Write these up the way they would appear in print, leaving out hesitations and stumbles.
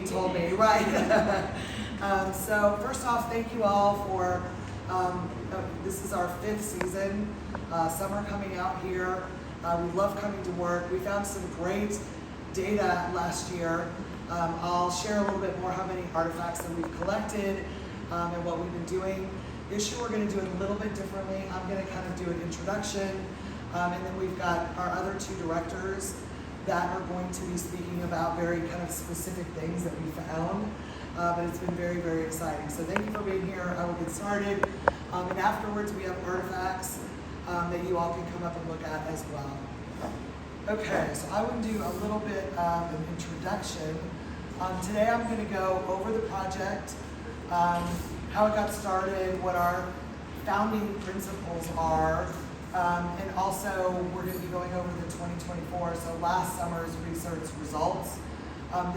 he told me, right. So first off, thank you all for, this is our 5th season, summer coming out here. We love coming to work. We found some great data last year. I'll share a little bit more how many artifacts that we've collected and what we've been doing. This year we're going to do it a little bit differently. I'm going to kind of do an introduction, and then we've got our other 2 directors that are going to be speaking about very kind of specific things that we found. But it's been very, very exciting. So thank you for being here. I will get started. And afterwards we have artifacts that you all can come up and look at as well. Okay, so I want to do a little bit of an introduction. Today I'm going to go over the project, how it got started, what our founding principles are, and also we're going to be going over the 2024, so last summer's research results.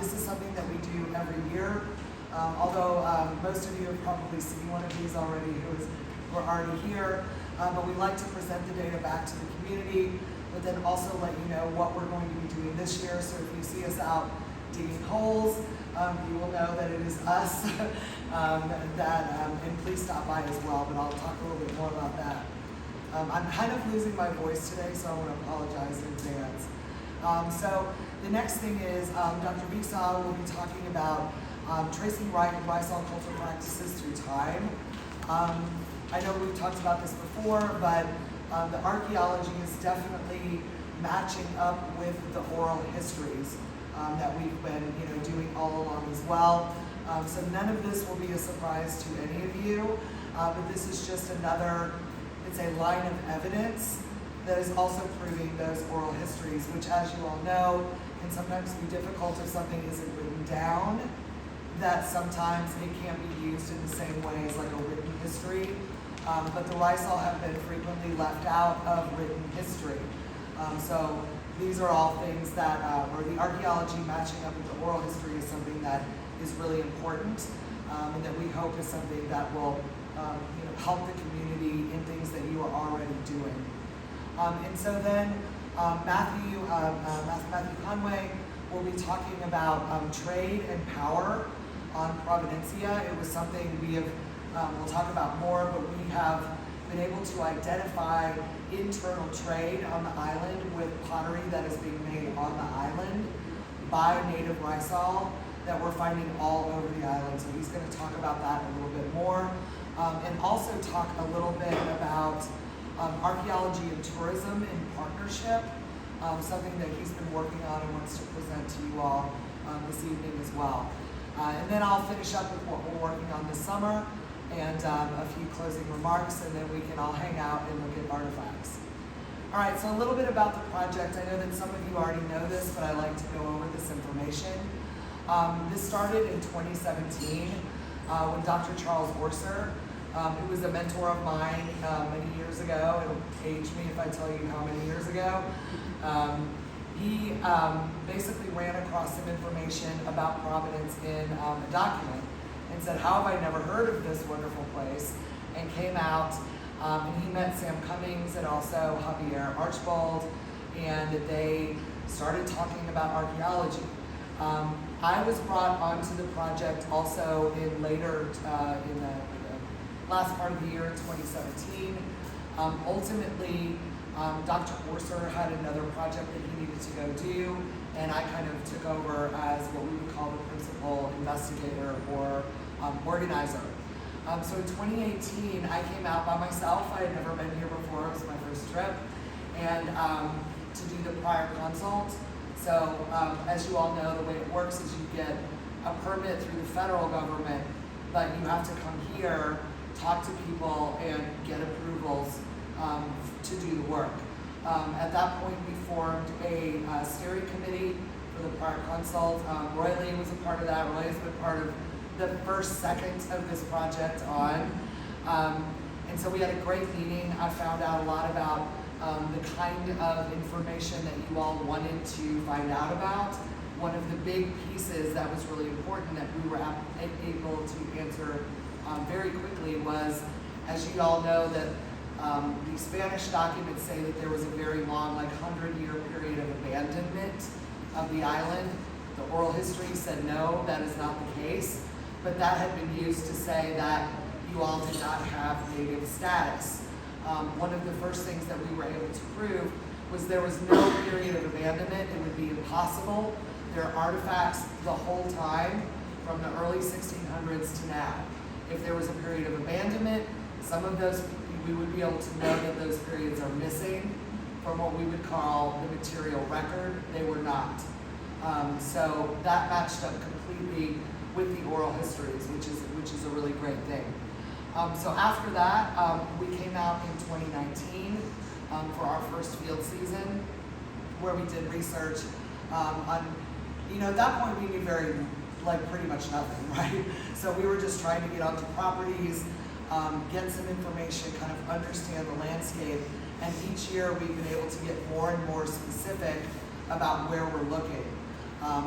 This is something that we do every year, although most of you have probably seen one of these already who are already here, but we like to present the data back to the community, but then also let you know what we're going to be doing this year. So if you see us out digging holes, you will know that it is us, and please stop by as well, but I'll talk a little bit more about that. I'm kind of losing my voice today, so I want to apologize in advance. So the next thing is Dr. Biksal will be talking about tracing Rysal cultural practices through time. I know we've talked about this before, but the archaeology is definitely matching up with the oral histories that we've been doing all along as well. So none of this will be a surprise to any of you, but this is just another, it's a line of evidence that is also proving those oral histories, which, as you all know, can sometimes be difficult if something isn't written down, that sometimes it can't be used in the same way as like a written history. But the Rysal have been frequently left out of written history. So these are all things that, or the archaeology matching up with the oral history is something that is really important, and that we hope is something that will help the community in things that you are already doing. And so then Matthew Conway will be talking about trade and power on Providencia. It was something we have, we'll talk about more, but we have been able to identify internal trade on the island with pottery that is being made on the island by native Rysal that we're finding all over the island. So he's going to talk about that a little bit more, and also talk a little bit about archaeology and tourism in partnership, something that he's been working on and wants to present to you all this evening as well. And then I'll finish up with what we're working on this summer and a few closing remarks, and then we can all hang out and look at artifacts. All right, so a little bit about the project. I know that some of you already know this, but I like to go over this information. This started in 2017 when Dr. Charles Orser, who was a mentor of mine many years ago, it'll age me if I tell you how many years ago, he basically ran across some information about Providence in a document and said, how have I never heard of this wonderful place? And came out, and he met Sam Cummings and also Javier Archbold, and they started talking about archaeology. I was brought onto the project also in later, in the last part of the year in 2017. Ultimately, Dr. Orser had another project that he needed to go do, and I kind of took over as what we would call the principal investigator or organizer. So in 2018, I came out by myself. I had never been here before. It was my first trip, and to do the prior consult. So as you all know, the way it works is you get a permit through the federal government, but you have to come here, talk to people, and get approvals to do the work. At that point, we formed a steering committee for the prior consult. Roy Lee was a part of that. Roy has been part of the first second of this project on. And so we had a great meeting. I found out a lot about the kind of information that you all wanted to find out about. One of the big pieces that was really important that we were able to answer very quickly was, as you all know, that the Spanish documents say that there was a very long, like 100-year period of abandonment of the island. The oral history said no, that is not the case, but that had been used to say that you all did not have native status. One of the first things that we were able to prove was there was no period of abandonment. It would be impossible. There are artifacts the whole time from the early 1600s to now. If there was a period of abandonment, some of those, we would be able to know that those periods are missing from what we would call the material record. They were not. So that matched up completely with the oral histories, which is a really great thing. So after that, we came out in 2019 for our first field season, where we did research on, at that point we knew pretty much nothing, right? So we were just trying to get onto properties, get some information, kind of understand the landscape, and each year we've been able to get more and more specific about where we're looking.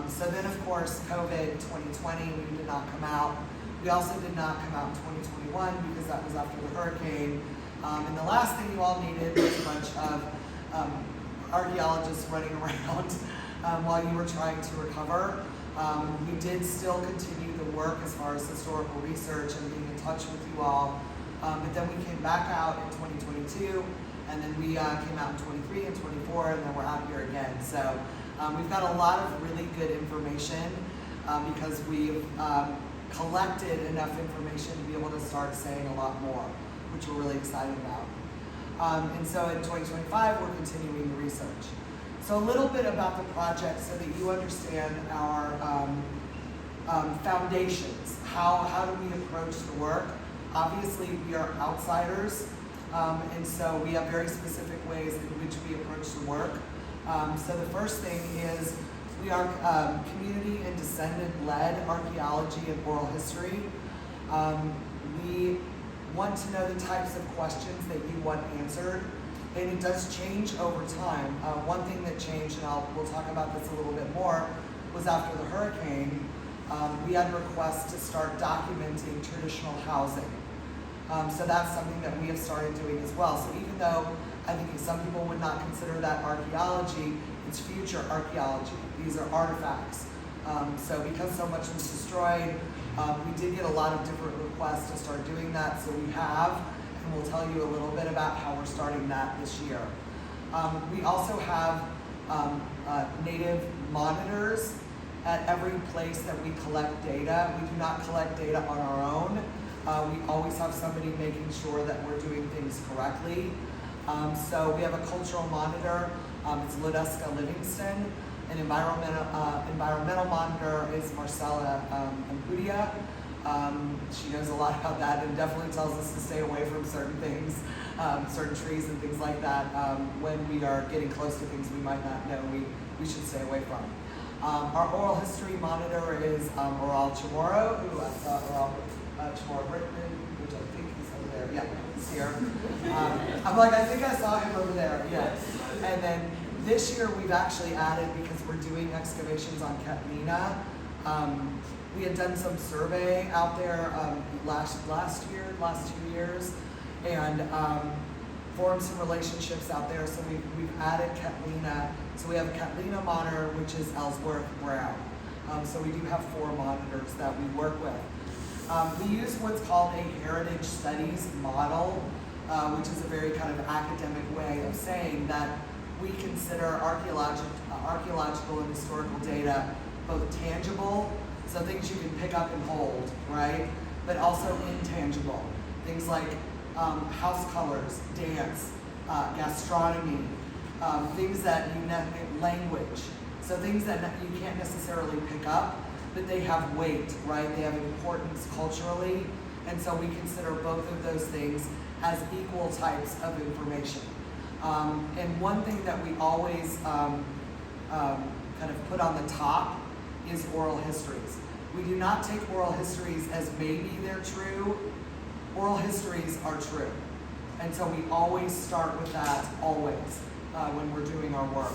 So then of course, COVID 2020, we did not come out. We also did not come out in 2021 because that was after the hurricane. And the last thing you all needed was a bunch of archaeologists running around while you were trying to recover. We did still continue the work as far as historical research and being in touch with you all. But then we came back out in 2022, and then we came out in 23 and 24, and then we're out here again. So we've got a lot of really good information because we've collected enough information to be able to start saying a lot more, which we're really excited about. And so in 2025, we're continuing the research. So a little bit about the project so that you understand our foundations. How do we approach the work? Obviously, we are outsiders, and so we have very specific ways in which we approach the work. So the first thing is we are community and descendant-led archaeology and oral history. We want to know the types of questions that you want answered, and it does change over time. One thing that changed, and we'll talk about this a little bit more, was after the hurricane, we had requests to start documenting traditional housing. So that's something that we have started doing as well. So even though I think some people would not consider that archaeology, it's future archaeology. These are artifacts. So because so much was destroyed, we did get a lot of different requests to start doing that, so we have, and we'll tell you a little bit about how we're starting that this year. We also have native monitors at every place that we collect data. We do not collect data on our own. We always have somebody making sure that we're doing things correctly. So we have a cultural monitor. It's Lodeska Livingston. An environmental monitor is Marcella Ampudia. She knows a lot about that and definitely tells us to stay away from certain things, certain trees and things like that. When we are getting close to things we might not know we should stay away from. Our oral history monitor is Oral Chamorro, who Oral Chamorro Brickman, which I think is over there. Yeah, he's here. I'm like, I think I saw him over there. Yeah. And then this year we've actually added, because we're doing excavations on Catlina. We had done some survey out there last 2 years, and formed some relationships out there. So we've added Catlina. So we have a Catlina monitor, which is Ellsworth Brown. So we do have 4 monitors that we work with. We use what's called a heritage studies model, which is a very kind of academic way of saying that we consider archaeological and historical data both tangible, so things you can pick up and hold, right? But also intangible, things like house colors, dance, gastronomy, things that language, so things that you can't necessarily pick up, but they have weight, right? They have importance culturally, and so we consider both of those things as equal types of information. And one thing that we always kind of put on the top is oral histories. We do not take oral histories as maybe they're true. Oral histories are true. And so we always start with that, always, when we're doing our work.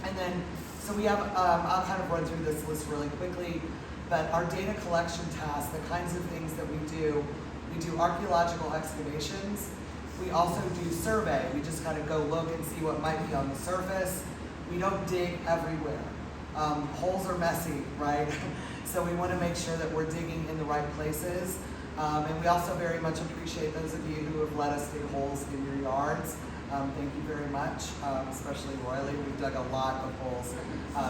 And then, so we have, I'll kind of run through this list really quickly, but our data collection tasks, the kinds of things that we do archaeological excavations. We also do survey. We just kind of go look and see what might be on the surface. We don't dig everywhere. Holes are messy, right? So we want to make sure that we're digging in the right places. And we also very much appreciate those of you who have let us dig holes in your yards. Thank you very much, especially Royally. We've dug a lot of holes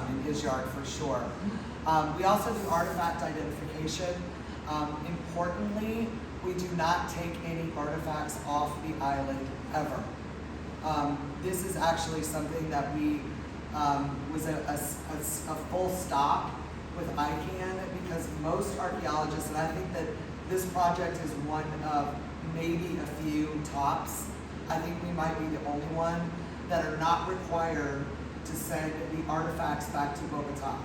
in his yard for sure. We also do artifact identification. Importantly, we do not take any artifacts off the island ever. This is actually something that we was a full stop with ICANN, because most archaeologists, and I think that this project is one of maybe a few tops, I think we might be the only one that are not required to send the artifacts back to Bogota.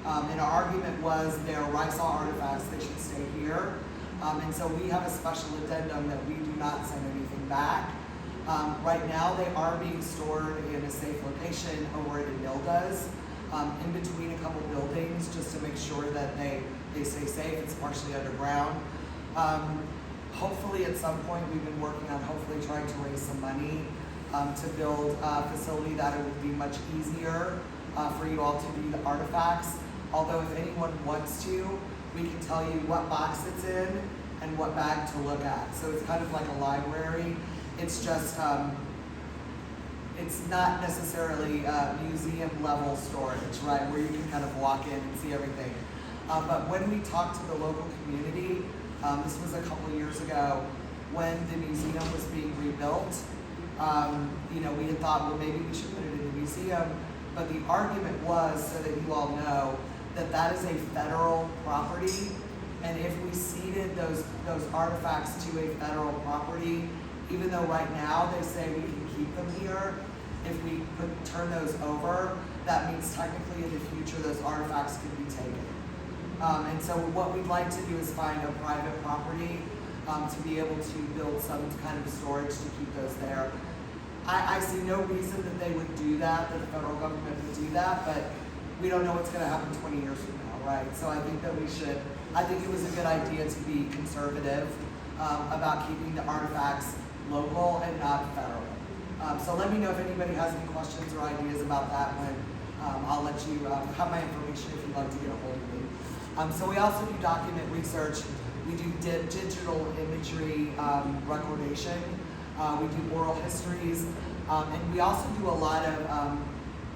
And our argument was they're Rice artifacts, they should stay here. And so we have a special addendum that we do not send anything back. Right now they are being stored in a safe location over at Enilda's, in between a couple buildings, just to make sure that they stay safe. It's partially underground. Hopefully at some point we've been working on hopefully trying to raise some money to build a facility that it would be much easier for you all to view the artifacts. Although if anyone wants to, we can tell you what box it's in and what bag to look at. So it's kind of like a library. It's just, it's not necessarily museum level storage, right, where you can kind of walk in and see everything. But when we talked to the local community, this was a couple of years ago, when the museum was being rebuilt, you know, we had thought, well, maybe we should put it in the museum. But the argument was, so that you all know, that that is a federal property, and if we ceded those artifacts to a federal property, even though right now they say we can keep them here, if we turn those over, that means technically in the future those artifacts could be taken. And so what we'd like to do is find a private property to be able to build some kind of storage to keep those there. I see no reason that they would do that, that the federal government would do that, but we don't know what's going to happen 20 years from now, right? So I think that we should, I think it was a good idea to be conservative about keeping the artifacts local and not federal. So let me know if anybody has any questions or ideas about that when I'll let you have my information if you'd like to get a hold of me. So we also do document research. We do digital imagery recordation. We do oral histories. And we also do a lot of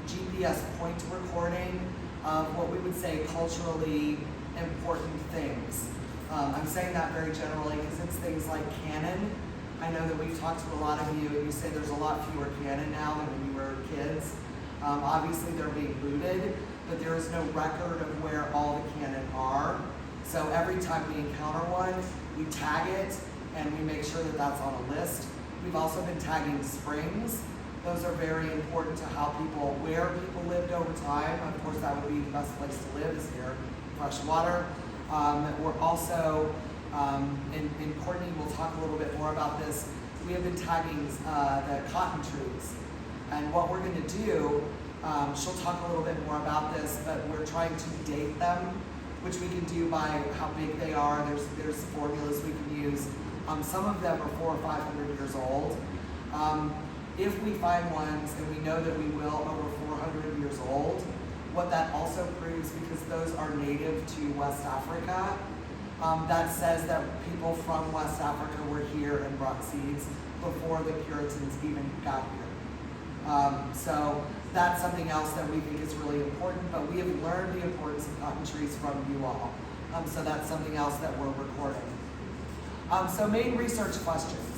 GPS point recording of what we would say culturally important things. I'm saying that very generally because it's things like canon. I know that we've talked to a lot of you and you say there's a lot fewer canon now than when you were kids. Obviously they're being looted, but there is no record of where all the canon are. So every time we encounter one, we tag it and we make sure that that's on a list. We've also been tagging springs. Those are very important to how people, where people lived over time. Of course, that would be the best place to live is here, fresh water. We're also, and Courtney will talk a little bit more about this, we have been tagging the cotton trees. And what we're gonna do, she'll talk a little bit more about this, but we're trying to date them, which we can do by how big they are. There's formulas we can use. Some of them are 400 or 500 years old. If we find ones, and we know that we will, over 400 years old, what that also proves, because those are native to West Africa, that says that people from West Africa were here and brought seeds before the Puritans even got here. So that's something else that we think is really important, but we have learned the importance of cotton trees from you all. So that's something else that we're recording. So main research questions.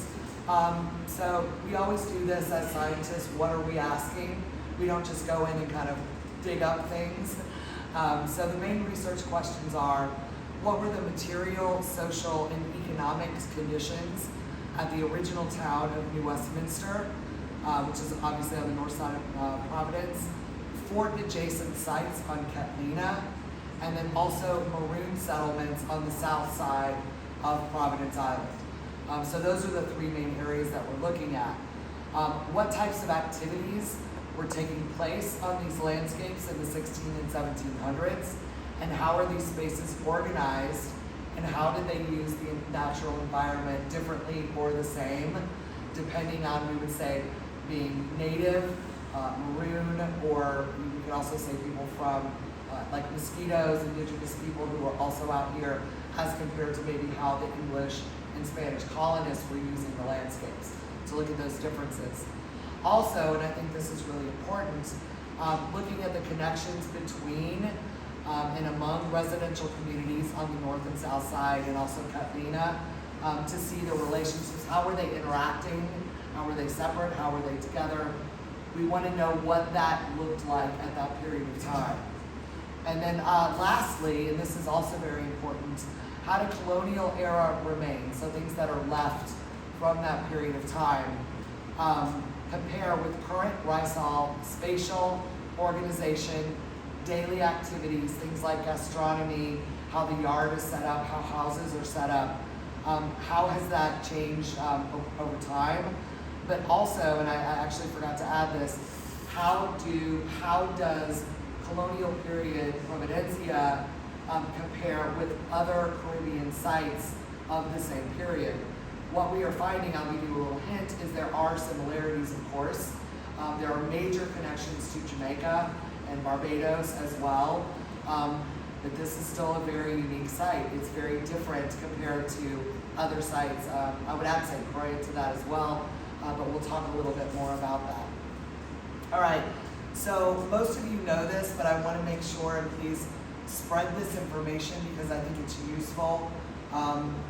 So we always do this as scientists, what are we asking? We don't just go in and kind of dig up things. So the main research questions are, what were the material, social, and economic conditions at the original town of New Westminster, which is obviously on the north side of Providence, fort adjacent sites on Catlina, and then also maroon settlements on the south side of Providence Island. So those are the three main areas that we're looking at. What types of activities were taking place on these landscapes in the 16 and 1700s, and how are these spaces organized, and how did they use the natural environment differently or the same, depending on, we would say, being native, maroon, or you can also say people from like Mosquitoes, indigenous people who are also out here, as compared to maybe how the English and Spanish colonists were using the landscapes. To look at those differences. Also, and I think this is really important, looking at the connections between and among residential communities on the north and south side, and also Catalina, to see the relationships. How were they interacting? How were they separate? How were they together? We want to know what that looked like at that period of time. And then lastly, and this is also very important, how did colonial era remain? So things that are left from that period of time compare with current Rizal spatial organization, daily activities, things like gastronomy, how the yard is set up, how houses are set up. How has that changed over time? But also, and I actually forgot to add this, how does colonial period Providencia compare with other Caribbean sites of the same period? What we are finding, I'll give you a little hint, is there are similarities, of course. There are major connections to Jamaica and Barbados as well. But this is still a very unique site. It's very different compared to other sites. I would add St. Croix to that as well, but we'll talk a little bit more about that. All right, so most of you know this, but I want to make sure and please spread this information because I think it's useful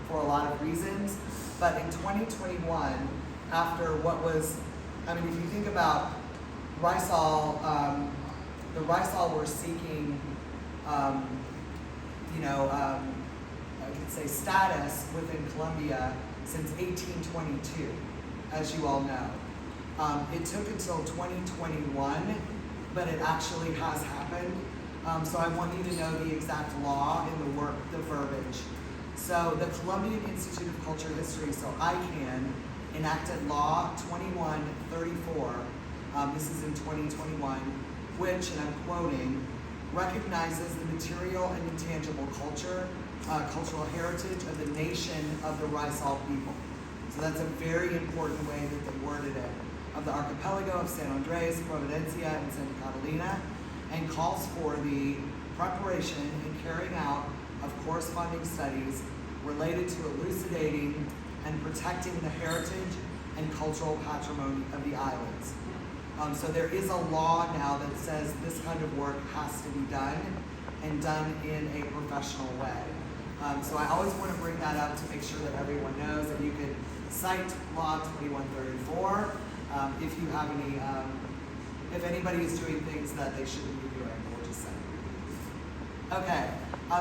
for a lot of reasons. But in 2021, after what was, I mean, if you think about Rizal, the Rizal were seeking, I could say status within Colombia since 1822, as you all know. It took until 2021, but it actually has happened. So I want you to know the exact law in the work, the verbiage. So the Colombian Institute of Cultural History, so ICANN, enacted Law 2134, this is in 2021, which, and I'm quoting, recognizes the material and intangible cultural heritage of the nation of the Rizal people. So that's a very important way that they worded it. Of the archipelago of San Andres, Providencia, and Santa Catalina, and calls for the preparation and carrying out of corresponding studies related to elucidating and protecting the heritage and cultural patrimony of the islands. So there is a law now that says this kind of work has to be done and done in a professional way. So I always want to bring that up to make sure that everyone knows that you can cite Law 2134 if you have any, if anybody is doing things that they shouldn't be doing, we'll just say. Okay,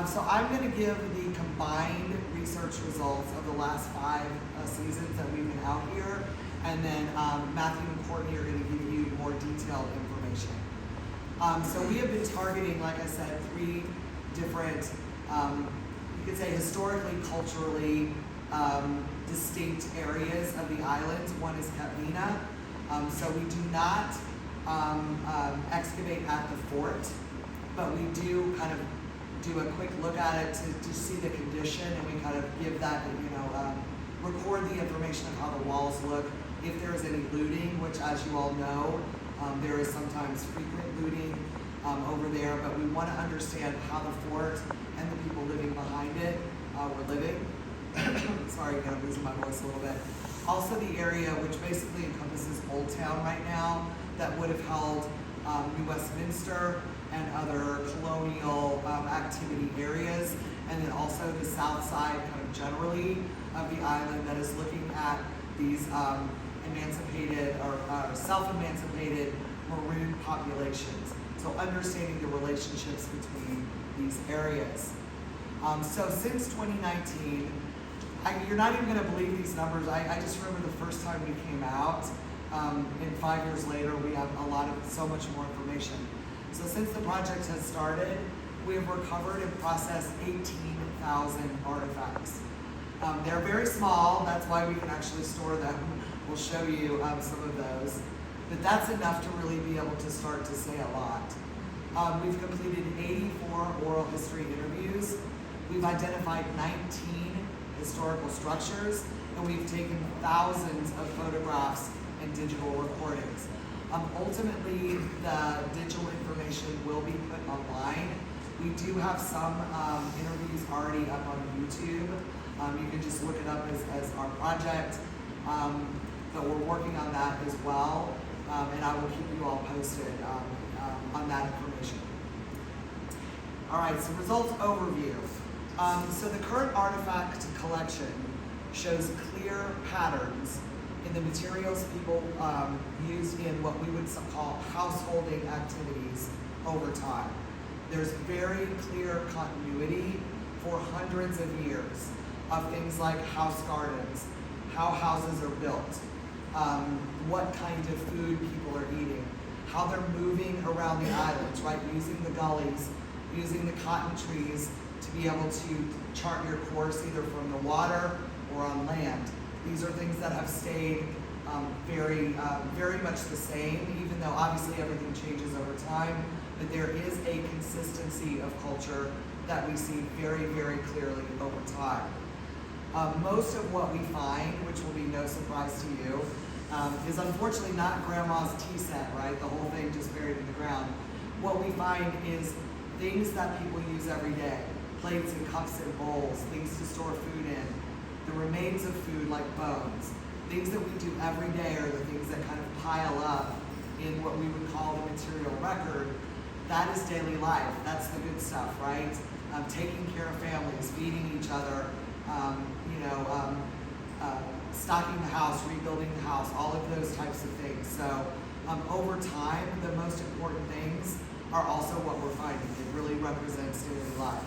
so I'm going to give the combined research results of the last 5 seasons that we've been out here, and then Matthew and Courtney are going to give you more detailed information. So we have been targeting, like I said, 3 different, you could say historically, culturally distinct areas of the islands. One is Catalina. So we do not excavate at the fort, but we do kind of do a quick look at it to see the condition, and we kind of give that, record the information of how the walls look. If there is any looting, which as you all know, there is sometimes frequent looting over there, but we want to understand how the fort and the people living behind it were living. Sorry, again, I'm losing my voice a little bit. Also the area which basically encompasses Old Town right now that would have held New Westminster and other colonial activity areas, and then also the south side kind of generally of the island that is looking at these emancipated or self-emancipated maroon populations. So understanding the relationships between these areas. So since 2019, you're not even going to believe these numbers. I just remember the first time we came out, and 5 years later, we have so much more information. So since the project has started, we have recovered and processed 18,000 artifacts. They're very small, that's why we can actually store them. We'll show you some of those. But that's enough to really be able to start to say a lot. We've completed 84 oral history interviews. We've identified 19 historical structures, and we've taken thousands of photographs and digital recordings. Ultimately, the digital information will be put online. We do have some interviews already up on YouTube. You can just look it up as our project, but we're working on that as well, and I will keep you all posted on that information. All right, so results overview. So the current artifact collection shows clear patterns in the materials people used in what we would call householding activities over time. There's very clear continuity for hundreds of years of things like house gardens, how houses are built, what kind of food people are eating, how they're moving around the islands, right? Using the gullies, using the cotton trees to be able to chart your course either from the water or on land. These are things that have stayed very much the same, even though obviously everything changes over time, but there is a consistency of culture that we see very, very clearly over time. Most of what we find, which will be no surprise to you, is unfortunately not grandma's tea set, right? The whole thing just buried in the ground. What we find is things that people use every day, plates and cups and bowls, things to store food in, the remains of food like bones. Things that we do every day are the things that kind of pile up in what we would call the material record. That is daily life. That's the good stuff, right? Taking care of families, feeding each other, stocking the house, rebuilding the house, all of those types of things. So over time, the most important things are also what we're finding. It really represents daily life.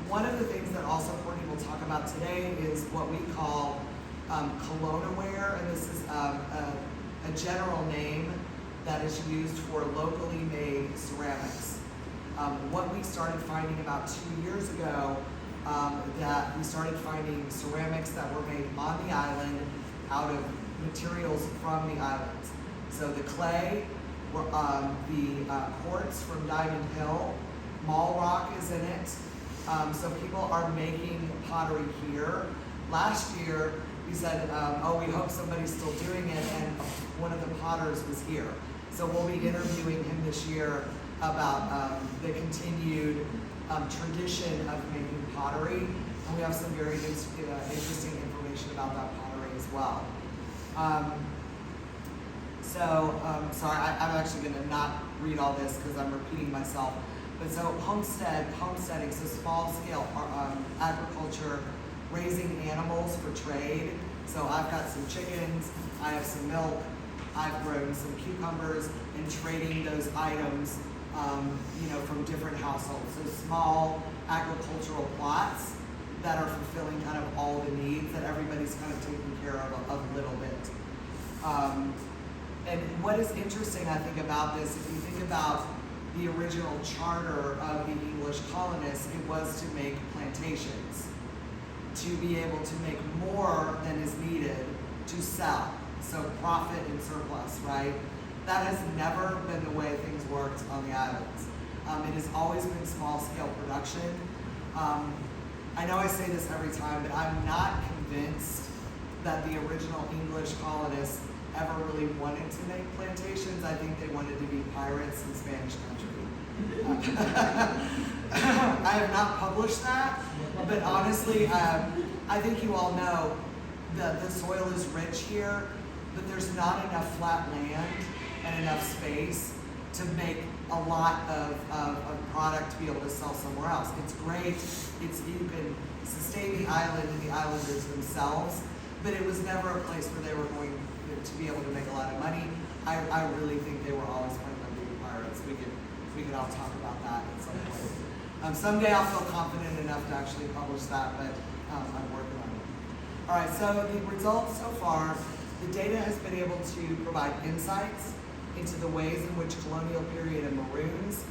One of the things that also Courtney will talk about today is what we call colonaware, and this is a general name that is used for locally made ceramics. What we started finding about 2 years ago, that we started finding ceramics that were made on the island out of materials from the islands. So the clay, the quartz from Diamond Hill, Mall Rock is in it. So people are making pottery here. Last year, we said, we hope somebody's still doing it, and one of the potters was here. So we'll be interviewing him this year about the continued tradition of making pottery, and we have some very interesting information about that pottery as well. Sorry, I'm actually going to not read all this because I'm repeating myself. But so homesteading, so small scale agriculture, raising animals for trade. So I've got some chickens, I have some milk, I've grown some cucumbers, and trading those items, from different households. So small agricultural plots that are fulfilling kind of all the needs that everybody's kind of taking care of a little bit. And what is interesting, I think, about this, if you think about the original charter of the English colonists, it was to make plantations, to be able to make more than is needed to sell. So profit and surplus, right? That has never been the way things worked on the islands. It has always been small scale production. I know I say this every time, but I'm not convinced that the original English colonists ever really wanted to make plantations. I think they wanted to be pirates in Spanish country. I have not published that, but honestly, I think you all know that the soil is rich here, but there's not enough flat land and enough space to make a lot of product to be able to sell somewhere else. It's great, you can sustain the island and the islanders themselves, but it was never a place where they were going to be able to make a lot of money. I really think they were always planning on being pirates. We could all talk about that at some point. Someday I'll feel confident enough to actually publish that, but I'm working on it. All right, so the results so far, the data has been able to provide insights into the ways in which colonial period and Maroons,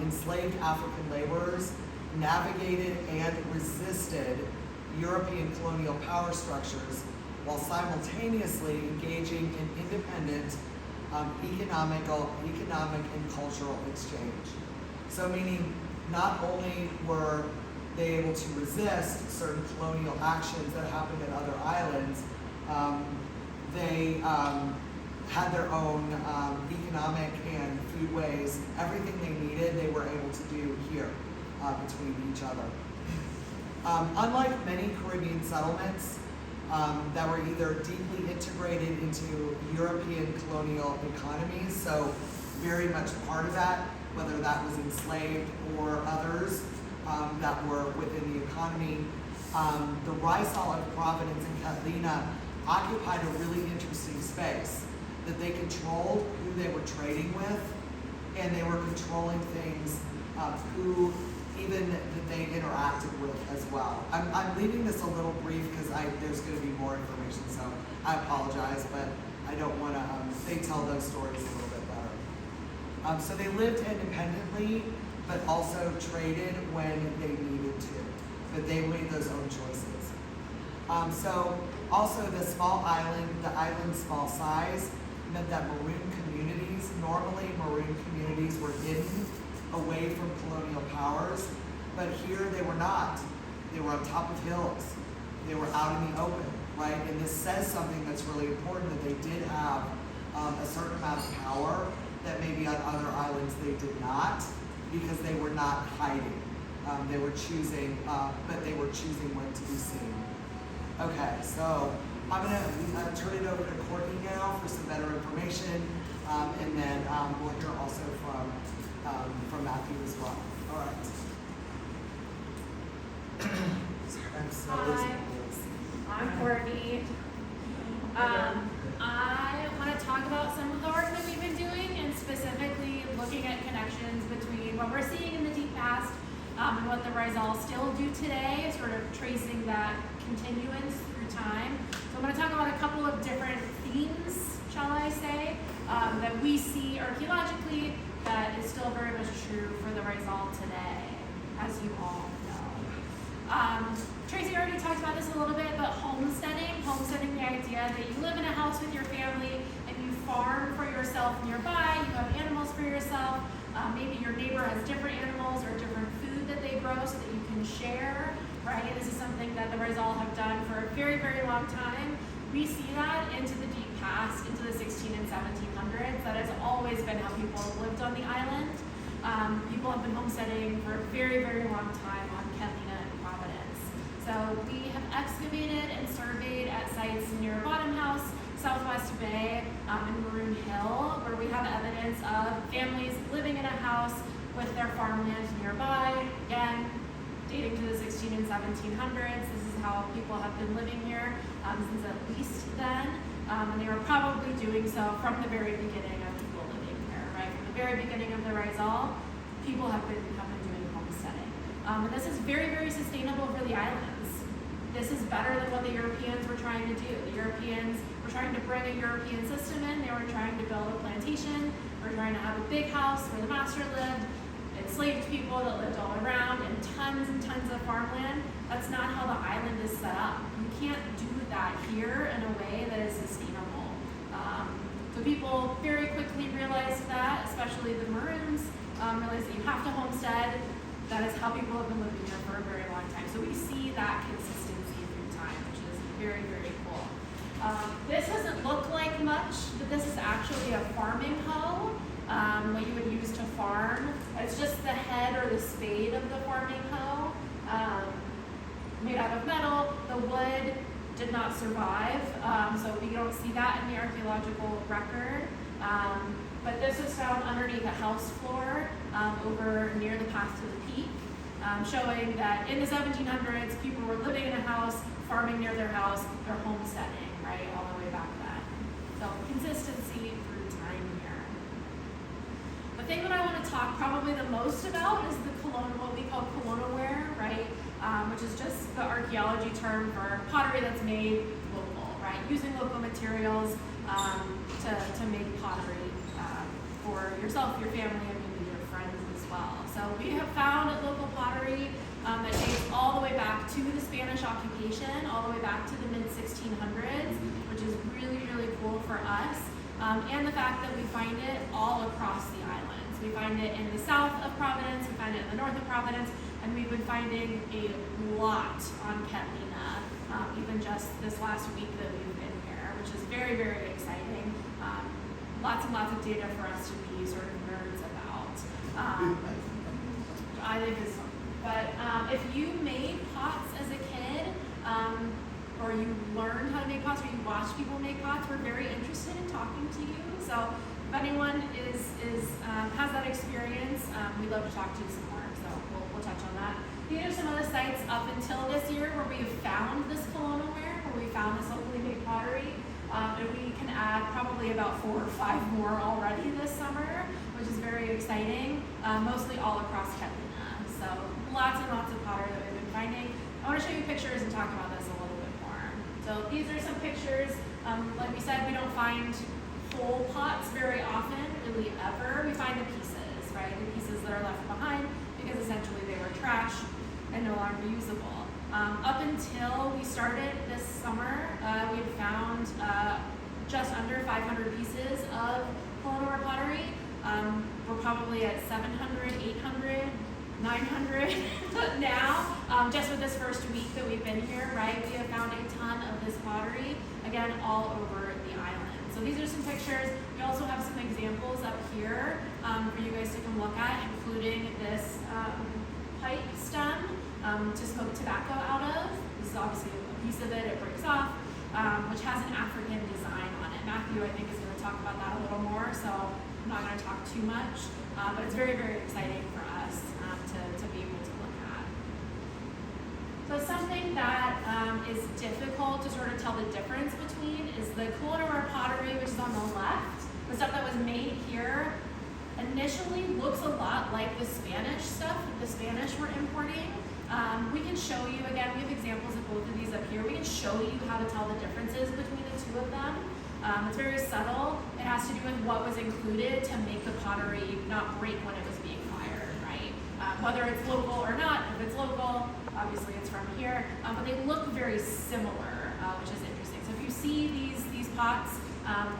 enslaved African laborers, navigated and resisted European colonial power structures while simultaneously engaging in independent economic and cultural exchange. So meaning not only were they able to resist certain colonial actions that happened in other islands, they had their own economic and foodways. Everything they needed, they were able to do here between each other. Unlike many Caribbean settlements that were either deeply integrated into European colonial economies, so very much part of that, whether that was enslaved or others that were within the economy, the Rizal of Providence and Catalina occupied a really interesting space, that they controlled who they were trading with, and they were controlling things who even that they interacted with as well. I'm leaving this a little brief because there's going to be more information, so I apologize, but I don't want to, they tell those stories a little bit better. So they lived independently, but also traded when they needed to, but they made those own choices. So also the island's small size meant that maroon communities, normally maroon communities were hidden away from colonial powers, but here they were not. They were on top of hills. They were out in the open, right? And this says something that's really important, that they did have a certain amount of power that maybe on other islands they did not, because they were not hiding. They were choosing, but they were choosing when to be seen. Okay, so I'm gonna turn it over to Courtney now for some better information, and then we'll hear also from Matthew as well. All right. Hi, I'm Courtney. I want to talk about some of the work that we've been doing, and specifically looking at connections between what we're seeing in the deep past and what the Rizal still do today, sort of tracing that continuance through time. So I'm going to talk about a couple of different themes, shall I say, that we see archaeologically that is still very much true for the Rizal today, as you all know. Tracy already talked about this a little bit, but homesteading, the idea that you live in a house with your family and you farm for yourself nearby, you have animals for yourself, maybe your neighbor has different animals or different food that they grow so that you can share, right? This is something that the Rizal have done for a very, very long time. We see that into the deep past, into the 16 and 1700s. That has always been how people have lived on the island. People have been homesteading for a very, very long time on Catalina and Providence. So we have excavated and surveyed at sites near Bottom House, Southwest Bay, and Maroon Hill, where we have evidence of families living in a house with their farmland nearby. Again, dating to the 16 and 1700s. This is how people have been living here since at least then. And they were probably doing so from the very beginning of people living here, right? From the very beginning of the Rizal, people have been doing homesteading. And this is very, very sustainable for the islands. This is better than what the Europeans were trying to do. The Europeans were trying to bring a European system in. They were trying to build a plantation. They were trying to have a big house where the master lived, enslaved people that lived all around, and tons of farmland. That's not how the island is set up. You can't do that here in a way that is sustainable. So people very quickly realized that, especially the Maroons, realized that you have to homestead. That is how people have been living here for a very long time. So we see that consistency through time, which is very, very cool. This doesn't look like much, but this is actually a farming hoe. What you would use to farm. It's just the head or the spade of the farming hoe, made out of metal. The wood did not survive, so we don't see that in the archaeological record. But this was found underneath a house floor over near the path to the peak, showing that in the 1700s, people were living in a house, farming near their house, they're homesteading, right, all the way back then. So consistency through time here. The thing that I want to talk probably the most about is the what we call colonoware, right? Which is just the archaeology term for pottery that's made local, right? Using local materials to make pottery for yourself, your family, and maybe your friends as well. So we have found local pottery that dates all the way back to the Spanish occupation, all the way back to the mid-1600s, which is really, really cool for us. And the fact that we find it all across the islands. We find it in the south of Providence, we find it in the north of Providence, and we've been finding a lot on Catalina, even just this last week that we've been here, which is very, very exciting. Lots and lots of data for us to be sort of nerds about. I think is fun. But if you made pots as a kid, or you learned how to make pots, or you watched people make pots, we're very interested in talking to you. So if anyone has that experience, we'd love to talk to you some more. So we'll touch on that. These are some of the sites up until this year where we have found this Kelowna-ware, where we found this locally made pottery. And we can add probably about 4 or 5 more already this summer, which is very exciting, mostly all across Catalina. So lots and lots of pottery that we've been finding. I want to show you pictures and talk about this a little bit more. So these are some pictures. Like we said, we don't find whole pots very often, really ever. We find the pieces, right? The pieces that are left behind because essentially they were trash and no longer usable. Up until we started this summer, we had found just under 500 pieces of Kelowna-ware pottery. We're probably at 700, 800, 900 now, just with this first week that we've been here, right? We have found a ton of this pottery, again, all over the island. So these are some pictures. We also have some examples up here for you guys to come look at, including this pipe stem to smoke tobacco out of. This is obviously a piece of it breaks off, which has an African design on it. Matthew, I think, is going to talk about that a little more, so I'm not going to talk too much, but it's very, very exciting for us to be able to look at. So something that is difficult to sort of tell the difference between is the Kelowna-ware pottery, which is on the left. The stuff that was made here initially looks a lot like the Spanish stuff that the Spanish were importing. We can show you, again, we have examples of both of these up here. We can show you how to tell the differences between the two of them. It's very subtle. It has to do with what was included to make the pottery not break when it was being fired, right? Whether it's local or not. If it's local, obviously it's from here, but they look very similar, which is interesting. So if you see these pots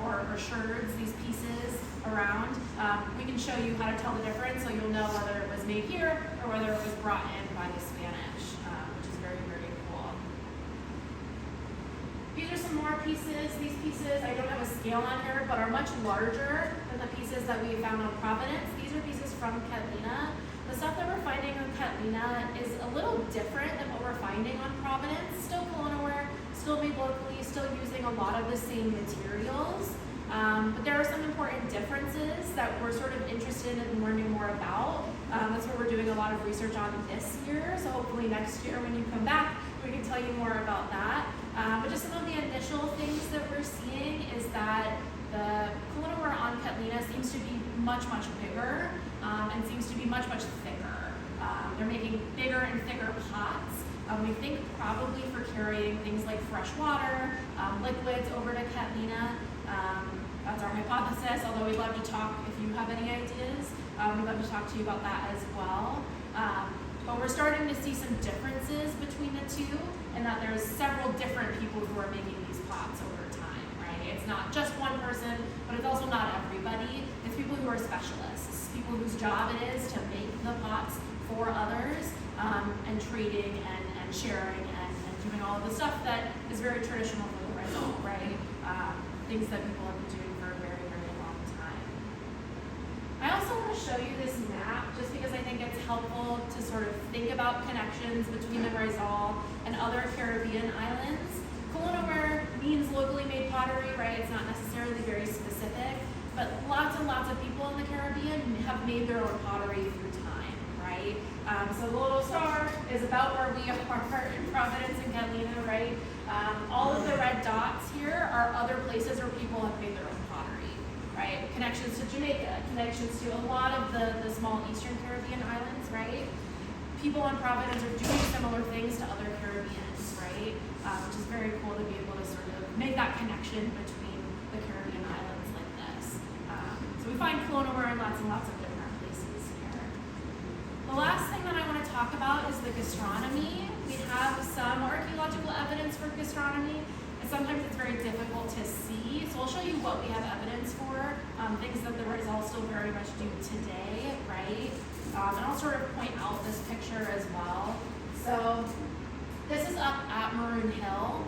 or sherds, these pieces around, we can show you how to tell the difference, so you'll know whether it was made here or whether it was brought in by the Spanish, which is very, very cool. These are some more pieces. These pieces, I don't have a scale on here, but are much larger than the pieces that we found on Providence. These are pieces from Catalina. The stuff that we're finding on Catalina is a little different than what we're finding on Providence. Still Kelowna-ware, still made locally, still using a lot of the same materials. But there are some important differences that we're sort of interested in learning more about. That's what we're doing a lot of research on this year. So hopefully next year when you come back, we can tell you more about that. But just some of the initial things that we're seeing is that the Kelowna-ware on Catalina seems to be much, much bigger and seems to be much, much thicker. They're making bigger and thicker pots. We think probably for carrying things like fresh water, liquids over to Catalina. That's our hypothesis, although we'd love to talk, if you have any ideas, we'd love to talk to you about that as well. But we're starting to see some differences between the two, and that there's several different people who are making these pots over time, right? It's not just one person, but it's also not everybody. It's people who are specialists, people whose job it is to make the pots for others, and trading and sharing and doing all of the stuff that is very traditional for the Rizal, right? Things that people have been doing for a very, very long time. I also want to show you this map just because I think it's helpful to sort of think about connections between the Rizal and other Caribbean islands. Kelowna-ware means locally made pottery, right? It's not necessarily very specific, but lots and lots of people in the Caribbean have made their own pottery through time, right? So the little star is about where we are in Providence and Catalina, right? All of the red dots here are other places where people have made their own pottery, right? Connections to Jamaica, connections to a lot of the small Eastern Caribbean islands, right? People in Providence are doing similar things to other Caribbeans, right? Which is very cool to be able to sort of make that connection between the Caribbean islands like this. So we find Kelowna-ware in lots and lots of different places here. The last thing that I want to talk about is the gastronomy. We have some archaeological evidence for gastronomy, and sometimes it's very difficult to see. So I'll show you what we have evidence for, things that the Rizal still very much do today, right? And I'll sort of point out this picture as well. So this is up at Maroon Hill,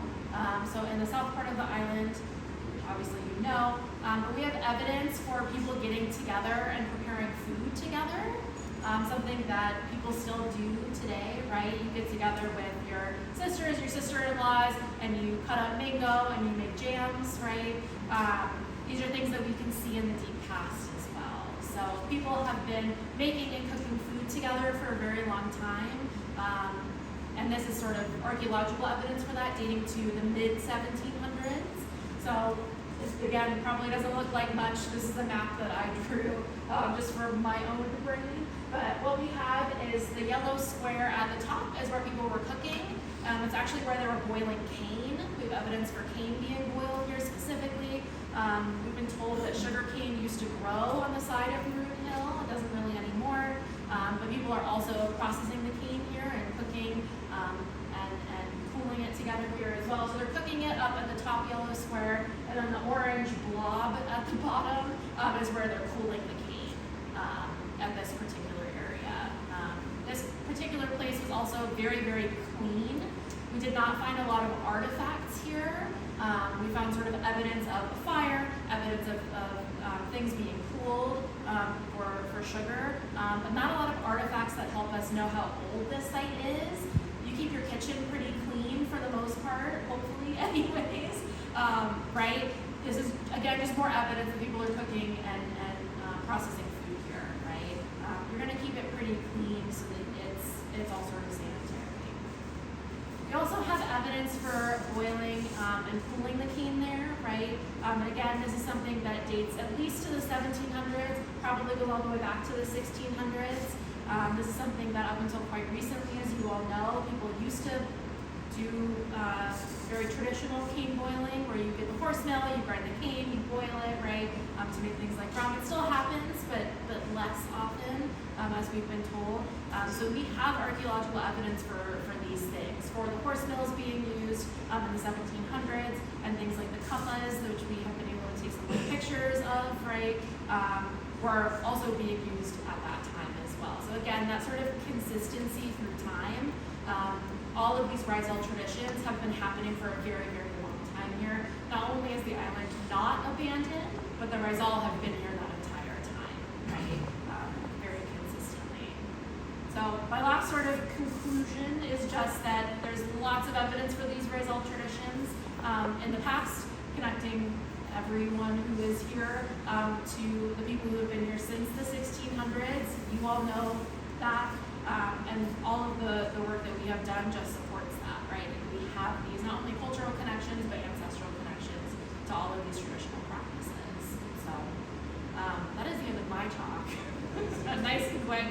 so in the south part of the island. obviously you know, but we have evidence for people getting together and preparing food together, something that people still do today, right? You get together with your sisters, your sister-in-laws, and you cut up mango and you make jams, right? These are things that we can see in the deep past as well. So people have been making and cooking food together for a very long time. And this is sort of archaeological evidence for that, dating to the mid-1700s. So this, again, probably doesn't look like much. This is a map that I drew just for my own brain. But what we have is the yellow square at the top is where people were cooking. It's actually where they were boiling cane. We have evidence for cane being boiled here specifically. We've been told that sugar cane used to grow on the side of Maroon Hill. It doesn't really anymore. But people are also processing the cane here and cooking and cooling it together here as well. So they're cooking it up at the top yellow square, and then the orange blob at the bottom is where they're cooling the cane at this particular area. This particular place was also very, very clean. We did not find a lot of artifacts here. We found sort of evidence of a fire, evidence of things being cooled for sugar, but not a lot of artifacts that help us know how old this site is. You keep your kitchen pretty clean for the most part, hopefully anyways, right? This is, again, just more evidence that people are cooking and processing food here, right? You're gonna keep it pretty clean so that it's all sort of sanitary. We also have evidence for boiling and cooling the cane there, right? And again, this is something that dates at least to the 1700s, probably goes all the way back to the 1600s. This is something that up until quite recently, as you all know, people used to do very traditional cane boiling, where you get the horse mill, you grind the cane, you boil it, right, to make things like rum. It still happens, but less often, as we've been told. So we have archaeological evidence for these things, for the horse mills being used in the 1700s, and things like the cuppas, which we have been able to take some pictures of, right, were also being used at that time as well. So again, that sort of consistency through time. All of these Rizal traditions have been happening for a very, very long time here. Not only is the island not abandoned, but the Rizal have been here that entire time, right? Very consistently. So my last sort of conclusion is just that there's lots of evidence for these Rizal traditions in the past, connecting everyone who is here to the people who have been here since the 1600s. You all know that. And all of the work that we have done just supports that, right? And we have these not only cultural connections, but ancestral connections to all of these traditional practices. So that is the end of my talk. Nice and quick.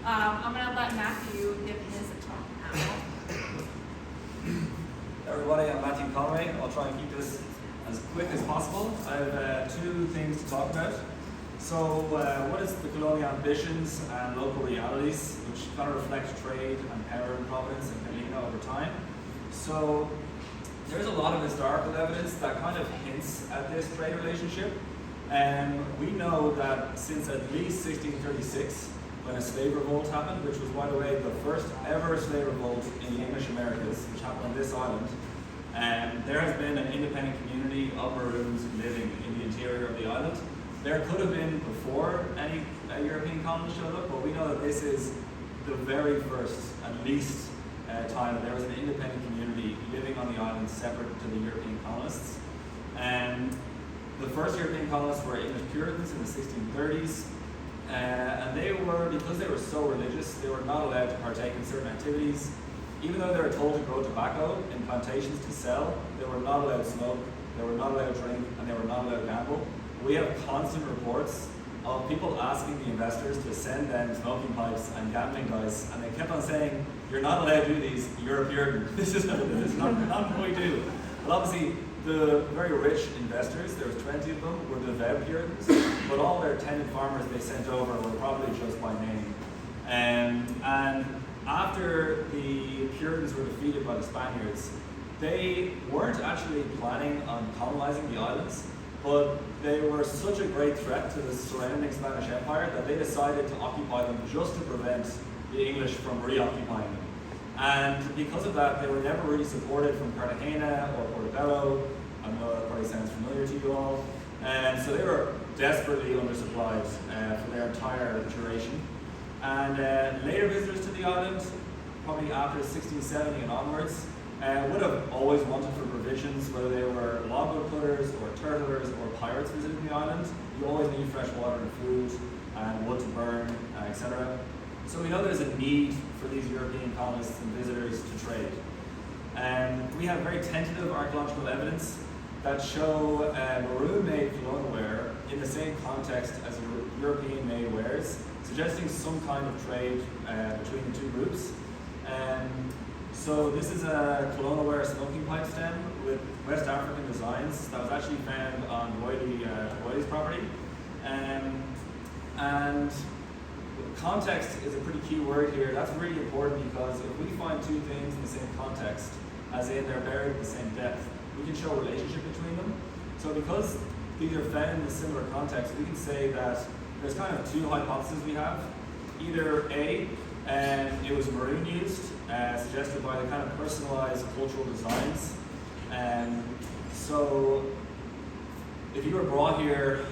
I'm going to let Matthew give his talk now. Everybody, I'm Matthew Conway. I'll try and keep this as quick as possible. I have two things to talk about. So what is the colonial ambitions and local realities, which kind of reflect trade and power in Providence and Catalina over time. So there's a lot of historical evidence that kind of hints at this trade relationship. And we know that since at least 1636, when a slave revolt happened, which was, by the way, the first ever slave revolt in the English Americas, which happened on this island, there has been an independent community of Maroons living in the interior of the island. There could have been before any European colonists showed up, but we know that this is the very first, at least, time that there was an independent community living on the island separate to the European colonists. And the first European colonists were English Puritans in the 1630s, and they were, because they were so religious, they were not allowed to partake in certain activities. Even though they were told to grow tobacco in plantations to sell, they were not allowed to smoke, they were not allowed to drink, and they were not allowed to gamble. We have constant reports of people asking the investors to send them smoking pipes and gambling dice, and they kept on saying, "You're not allowed to do these, you're a Puritan." This is not what we do. But obviously, the very rich investors, there was 20 of them, were devout Puritans, but all their tenant farmers they sent over were probably just by name. And after the Puritans were defeated by the Spaniards, they weren't actually planning on colonizing the islands, but they were such a great threat to the surrounding Spanish Empire that they decided to occupy them just to prevent the English from reoccupying them. And because of that, they were never really supported from Cartagena or Portobello I know that probably sounds familiar to you all. And so they were desperately undersupplied for their entire duration. And later visitors to the island, probably after 1670 and onwards, would have always wanted for provisions, whether they were logboat cutters or turtlers or pirates visiting the island. You always need fresh water and food and wood to burn, etc. So we know there's a need for these European colonists and visitors to trade. We have very tentative archaeological evidence that show maroon-made colonialware in the same context as European-made wares, suggesting some kind of trade between the two groups. So this is a colonialware smoking pipe stem with West African designs that was actually found on Boyley's property. And context is a pretty key word here. That's really important because if we find two things in the same context, as in they're buried at the same depth, we can show a relationship between them. So because these are found in a similar context, we can say that there's kind of two hypotheses we have. Either A, it was maroon used, suggested by the kind of personalized cultural designs. So if you were brought here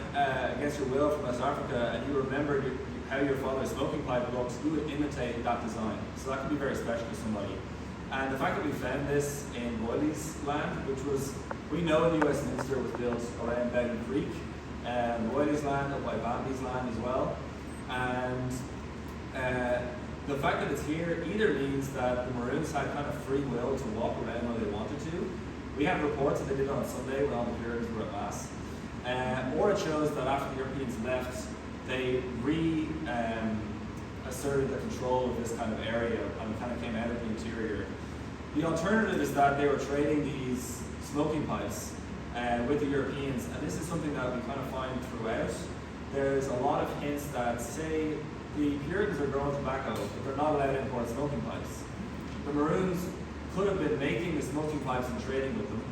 against your will from West Africa and you remembered how your father's smoking pipe looked, you would imitate that design. So that could be very special to somebody. And the fact that we found this in Boyley's land, which was, we know the US Minster was built around Began Creek, Boyley's land, up by Bambi's land as well. And the fact that it's here either means that the Maroons had kind of free will to walk around where they wanted to. We have reports that they did it on Sunday when all the Puritans were at Mass. Or it shows that after the Europeans left, they asserted the control of this kind of area and kind of came out of the interior. The alternative is that they were trading these smoking pipes with the Europeans, and this is something that we kind of find throughout. There's a lot of hints that say the Puritans are growing tobacco, but they're not allowed to import smoking pipes. The Maroons could have been making the smoking pipes and trading with them.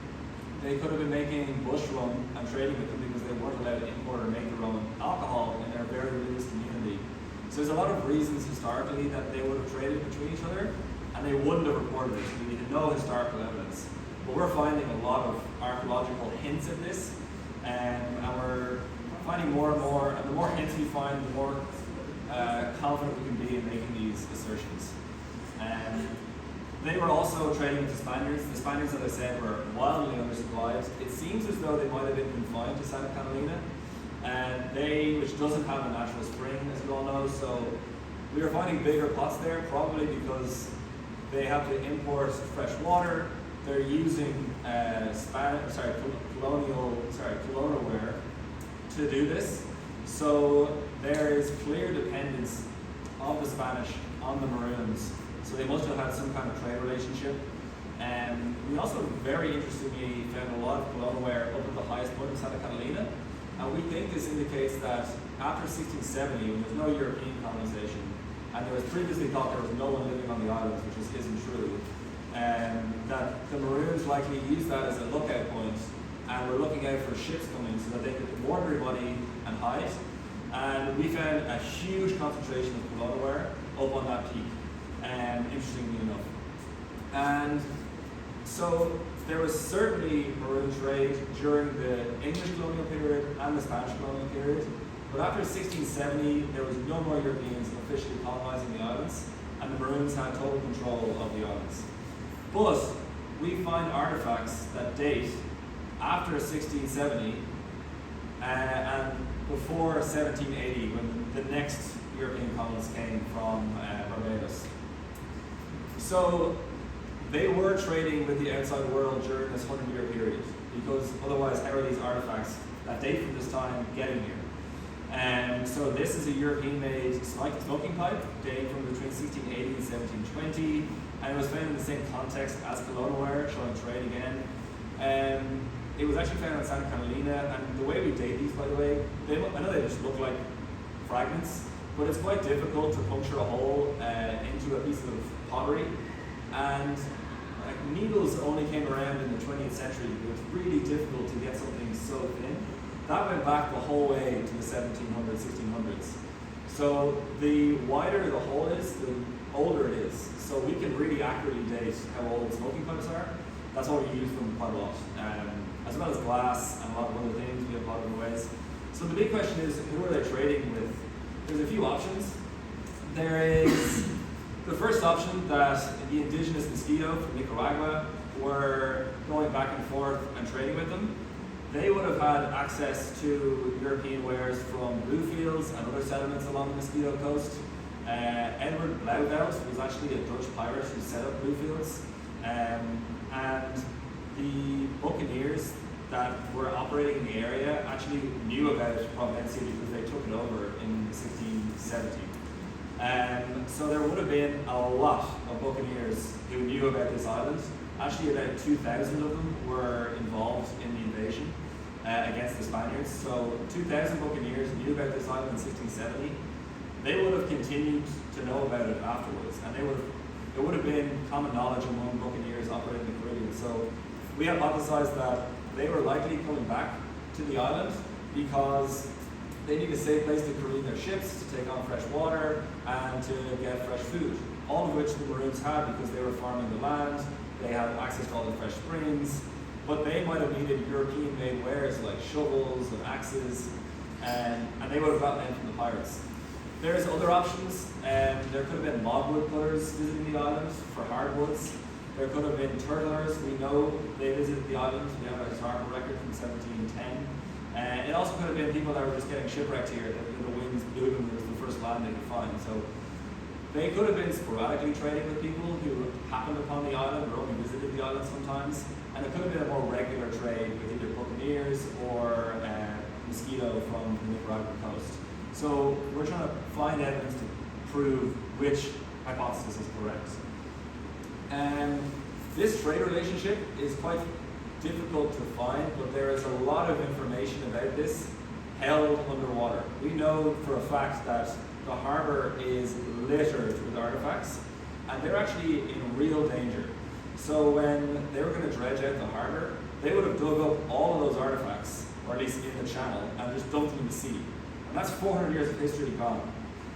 They could have been making bush rum and trading with them because they weren't allowed to import or make their own alcohol in their very religious community. So there's a lot of reasons historically that they would have traded between each other, and they wouldn't have reported it, so we had no historical evidence. But we're finding a lot of archaeological hints of this, and we're finding more and more, and the more hints we find, the more confident we can be in making these assertions. They were also trading with the Spaniards. The Spaniards, as I said, were wildly undersupplied. It seems as though they might have been confined to Santa Catalina, which doesn't have a natural spring, as you all know. So we are finding bigger pots there, probably because they have to import fresh water. They're using colonialware to do this. So there is clear dependence of the Spanish on the Maroons. So they must have had some kind of trade relationship. We also very interestingly found a lot of colonialware up at the highest point of Santa Catalina. And we think this indicates that after 1670, when there's no European colonization, and there was previously thought there was no one living on the islands, which isn't true, that the Maroons likely used that as a lookout point and were looking out for ships coming so that they could warn everybody and hide. And we found a huge concentration of colonialware up on that peak, interestingly enough. And so there was certainly maroon trade during the English colonial period and the Spanish colonial period, but after 1670 there was no more Europeans officially colonizing the islands, and the Maroons had total control of the islands. But we find artifacts that date after 1670 and before 1780, when the next European colonists came from Barbados. So they were trading with the outside world during this 100-year period, because otherwise how are these artifacts that date from this time getting here? So this is a European-made smoking pipe dating from between 1680 and 1720, and it was found in the same context as colonialware, showing trade again. It was actually found in Santa Catalina, and the way we date these, by the way, I know they just look like fragments, but it's quite difficult to puncture a hole into a piece of pottery. And needles only came around in the 20th century. It was really difficult to get something so thin. That went back the whole way to the 1700s, 1600s. So the wider the hole is, the older it is. So we can really accurately date how old smoking pipes are. That's why we use them quite a lot. as well as glass and a lot of other things. We have a lot of other ways. So the big question is, who are they trading with? There's a few options. There is the first option that the indigenous mosquito from Nicaragua were going back and forth and trading with them. They would have had access to European wares from Bluefields and other settlements along the Mosquito Coast. Edward Blauvelt was actually a Dutch pirate who set up Bluefields. And the buccaneers that were operating in the area actually knew about Providencia because they took it over in 1670. So there would have been a lot of buccaneers who knew about this island. Actually, about 2,000 of them were involved in the invasion against the Spaniards. So 2,000 buccaneers knew about this island in 1670. They would have continued to know about it afterwards, and it would have been common knowledge among buccaneers operating in the Caribbean. So we hypothesized that they were likely coming back to the island because they need a safe place to careen their ships, to take on fresh water, and to get fresh food, all of which the Maroons had because they were farming the land. They had access to all the fresh springs, but they might have needed European-made wares like shovels and axes, and they would have gotten in from the pirates. There's other options. There could have been logwood cutters visiting the island for hardwoods. There could have been turtlers. We know they visited the island. We have a historical record from 1710. It also could have been people that were just getting shipwrecked here. The winds blew them. It was the first land they could find. So they could have been sporadically trading with people who happened upon the island or only visited the island sometimes. And it could have been a more regular trade with either buccaneers or mosquito from the Nicaraguan coast. So we're trying to find evidence to prove which hypothesis is correct. This trade relationship is quite difficult to find, but there is a lot of information about this held underwater. We know for a fact that the harbor is littered with artifacts, and they're actually in real danger. So when they were going to dredge out the harbor, they would have dug up all of those artifacts, or at least in the channel, and just dumped them in the sea. And that's 400 years of history gone.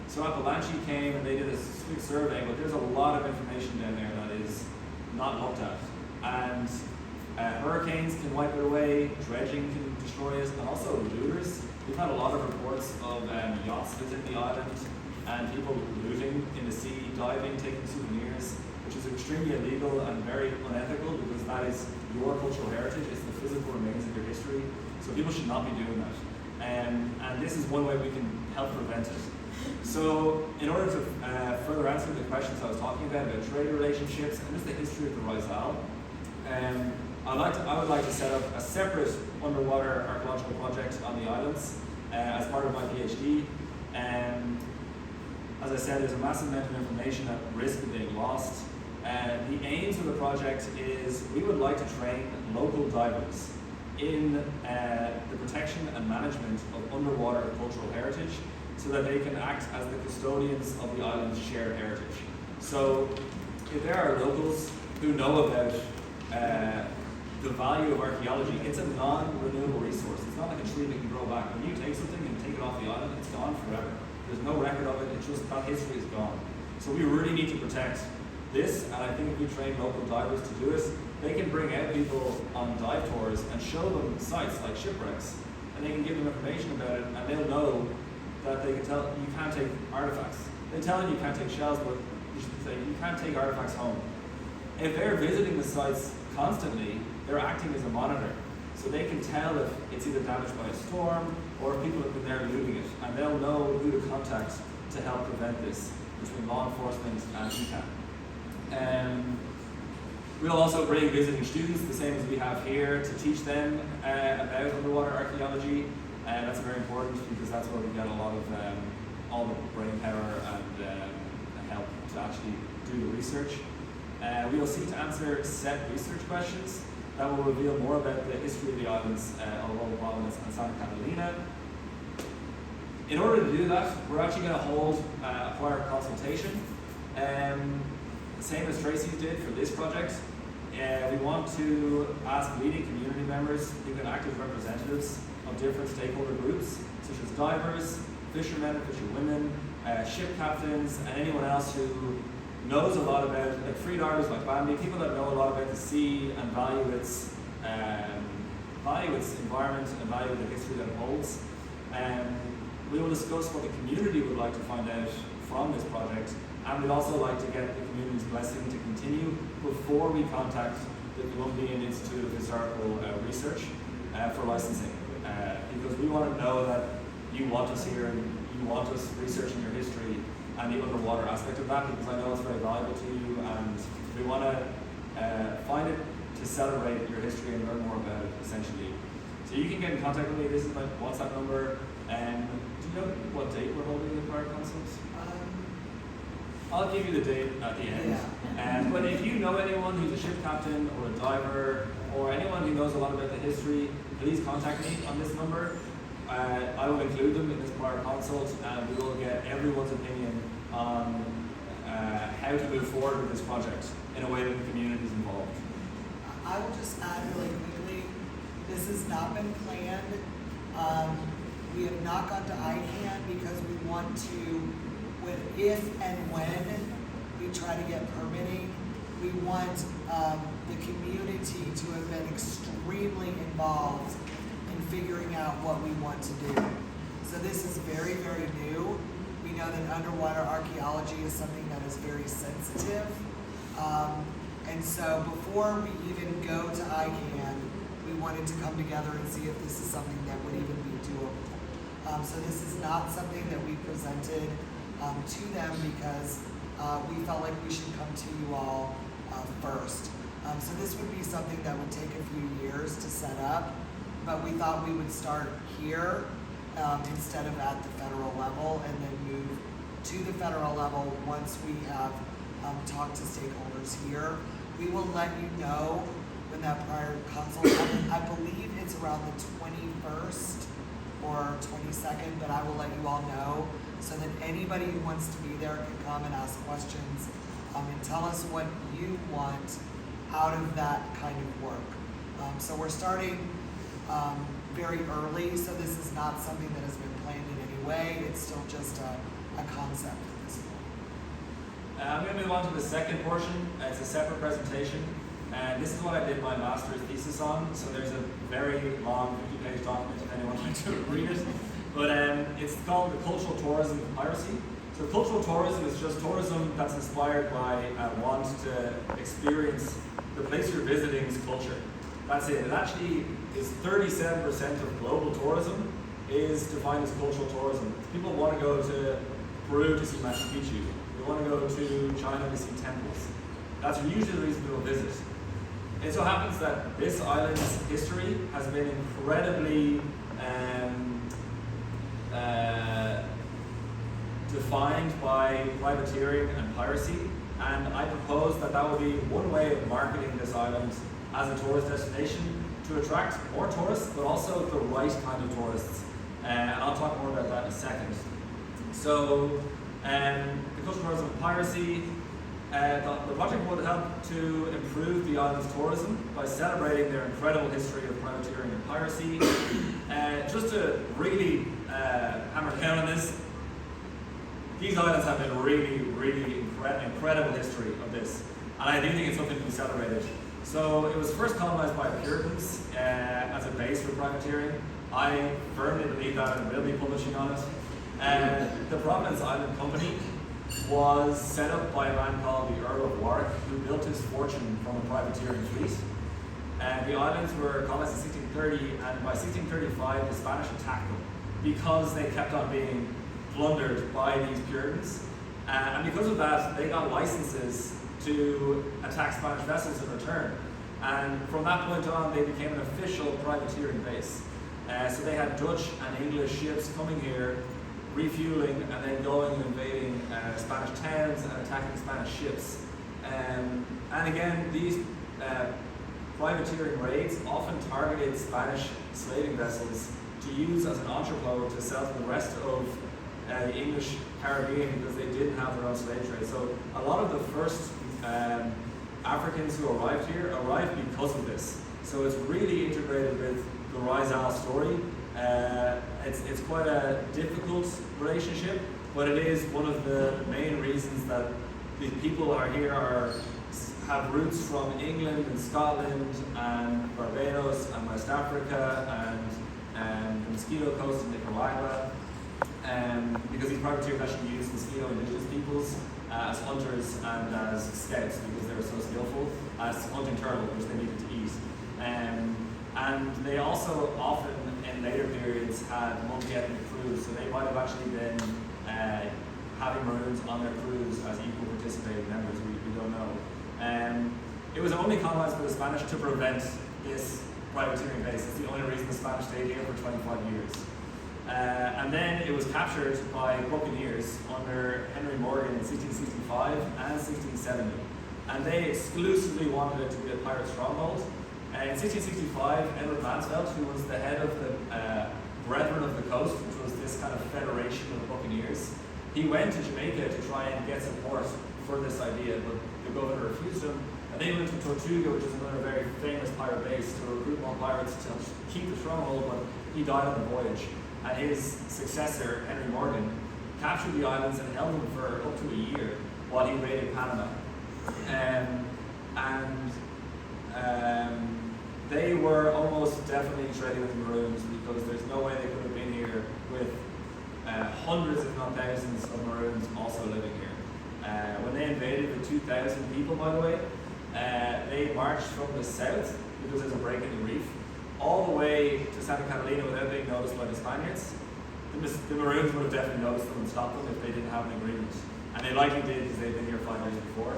So Appalachia came and they did a quick survey, but there's a lot of information down there that is not looked at. And hurricanes can wipe it away, dredging can destroy it, and also looters. We've had a lot of reports of yachts visiting the island and people looting in the sea, diving, taking souvenirs, which is extremely illegal and very unethical because that is your cultural heritage, it's the physical remains of your history. So people should not be doing that. And this is one way we can help prevent it. So in order to further answer the questions I was talking about trade relationships and just the history of the Rizal, I would like to set up a separate underwater archaeological project on the islands as part of my PhD. As I said, there's a massive amount of information at risk of being lost. The aims of the project is we would like to train local divers in the protection and management of underwater cultural heritage so that they can act as the custodians of the island's shared heritage. So if there are locals who know about the value of archaeology, it's a non-renewable resource. It's not like a tree that can grow back. When you take something and take it off the island, it's gone forever. There's no record of it, it's just that history is gone. So we really need to protect this, and I think if we train local divers to do it, they can bring out people on dive tours and show them sites like shipwrecks, and they can give them information about it, and they'll know that they can tell you can't take artifacts. They tell you can't take shells, but you should say you can't take artifacts home. If they're visiting the sites constantly, they're acting as a monitor. So they can tell if it's either damaged by a storm or if people have been there looting it, and they'll know who to contact to help prevent this between law enforcement and ECAM. We'll also bring visiting students, the same as we have here, to teach them about underwater archaeology. That's very important because that's where we get a lot of all the brain power and help to actually do the research. We will seek to answer set research questions that will reveal more about the history of the islands, Aurora, Providence, and Santa Catalina. In order to do that, we're actually going to hold a prior consultation, the same as Tracy's did for this project. We want to ask leading community members who can act as representatives of different stakeholder groups, such as divers, fishermen and fisherwomen, ship captains, and anyone else who knows a lot about, like free divers like Bambi, people that know a lot about the sea and value its value its environment and value the history that it holds. We will discuss what the community would like to find out from this project, and we'd also like to get the community's blessing to continue before we contact the Columbian Institute of Historical Research for licensing, because we want to know that you want us here and you want us researching your history and the underwater aspect of that, because I know it's very valuable to you, and we want to find it to celebrate your history and learn more about it, essentially. So you can get in contact with me. This is my WhatsApp number. Do you know what date we're holding the Pirate Concepts? I'll give you the date at the end. Yeah. But if you know anyone who's a ship captain or a diver or anyone who knows a lot about the history, please contact me on this number. I will include them in this prior consult, and we will get everyone's opinion on how to move forward with this project in a way that the community is involved. I will just add really quickly, this has not been planned. We have not gone to ICANN because we want to, if and when we try to get permitting, we want the community to have been extremely involved in figuring out what we want to do. So this is very, very new. We know that underwater archaeology is something that is very sensitive. And so before we even go to ICANN, we wanted to come together and see if this is something that would even be doable. So this is not something that we presented to them because we felt like we should come to you all first. So this would be something that would take a few years to set up, but we thought we would start here instead of at the federal level, and then move to the federal level once we have talked to stakeholders here. We will let you know when that prior consult, I believe it's around the 21st or 22nd, but I will let you all know so that anybody who wants to be there can come and ask questions and tell us what you want out of that kind of work. So we're starting very early, so this is not something that has been planned in any way. It's still just a concept at this point. I'm going to move on to the second portion. It's a separate presentation, and this is what I did my master's thesis on. So there's a very long 50-page document if anyone wants to read it. But it's called the Cultural Tourism of Piracy. So cultural tourism is just tourism that's inspired by a want to experience the place you're visiting's culture. That's it. It actually is 37% of global tourism is defined as cultural tourism. People want to go to Peru to see Machu Picchu. They want to go to China to see temples. That's usually the reason people visit. It so happens that this island's history has been incredibly defined by privateering and piracy, and I propose that that would be one way of marketing this island as a tourist destination to attract more tourists, but also the right kind of tourists. And I'll talk more about that in a second. So, the cultural tourism of piracy, the project would help to improve the island's tourism by celebrating their incredible history of privateering and piracy. Just to really hammer down on this, these islands have been really, really incredible history of this, and I do think it's something to be celebrated. So it was first colonized by Puritans as a base for privateering. I firmly believe that and will be publishing on it. The Providence Island Company was set up by a man called the Earl of Warwick, who built his fortune from a privateering fleet. The islands were colonized in 1630, and by 1635 the Spanish attacked them because they kept on being plundered by these Puritans. And because of that, they got licenses to attack Spanish vessels in return. And from that point on, they became an official privateering base. So they had Dutch and English ships coming here, refueling, and then going and invading Spanish towns and attacking Spanish ships. And again, these privateering raids often targeted Spanish slaving vessels to use as an entrepot to sell to the rest of the English Caribbean, because they didn't have their own slave trade. So a lot of the first Africans who arrived here arrived because of this. So it's really integrated with the Rizal story. It's quite a difficult relationship, but it is one of the main reasons that the people are here have roots from England and Scotland and Barbados and West Africa and the Mosquito Coast in Nicaragua. Because these privateers actually used Mosquito indigenous peoples as hunters and as scouts because they were so skillful as hunting turtle, which they needed to eat. And they also often, in later periods, had multi-ethnic crews, so they might have actually been having Maroons on their crews as equal participating members, we don't know. It was only colonized by the Spanish to prevent this privateering base. It's the only reason the Spanish stayed here for 25 years. And then it was captured by buccaneers under Henry Morgan in 1665 and 1670. And they exclusively wanted it to be a pirate stronghold. In 1665, Edward Mansfield, who was the head of the Brethren of the Coast, which was this kind of federation of buccaneers, he went to Jamaica to try and get support for this idea, but the governor refused him. And they went to Tortuga, which is another very famous pirate base, to recruit more pirates to keep the stronghold, but he died on the voyage. And his successor, Henry Morgan, captured the islands and held them for up to a year while he raided Panama. They were almost definitely trading with the Maroons because there's no way they could have been here with hundreds, if not thousands, of Maroons also living here. When they invaded with 2,000 people, by the way, they marched from the south because there's a break in the reef all the way to Santa Catalina without being noticed by the Spaniards. The Maroons would have definitely noticed them and stopped them if they didn't have an agreement. And they likely did because they'd been here 5 years before.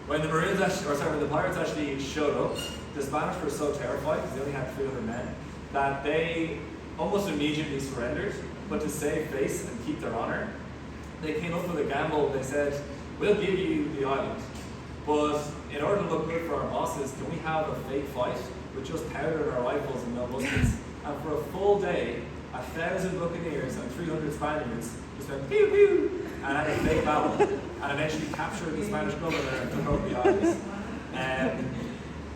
When the the pirates actually showed up, the Spanish were so terrified, because they only had 300 men, that they almost immediately surrendered, but to save face and keep their honor, they came up with a gamble. They said, we'll give you the island, but in order to look good for our bosses, can we have a fake fight with just powder in our rifles and no muskets? And for a full day, 1,000 buccaneers and 300 Spaniards just went pew pew and had a fake battle, and eventually captured the Spanish governor and took over the islands.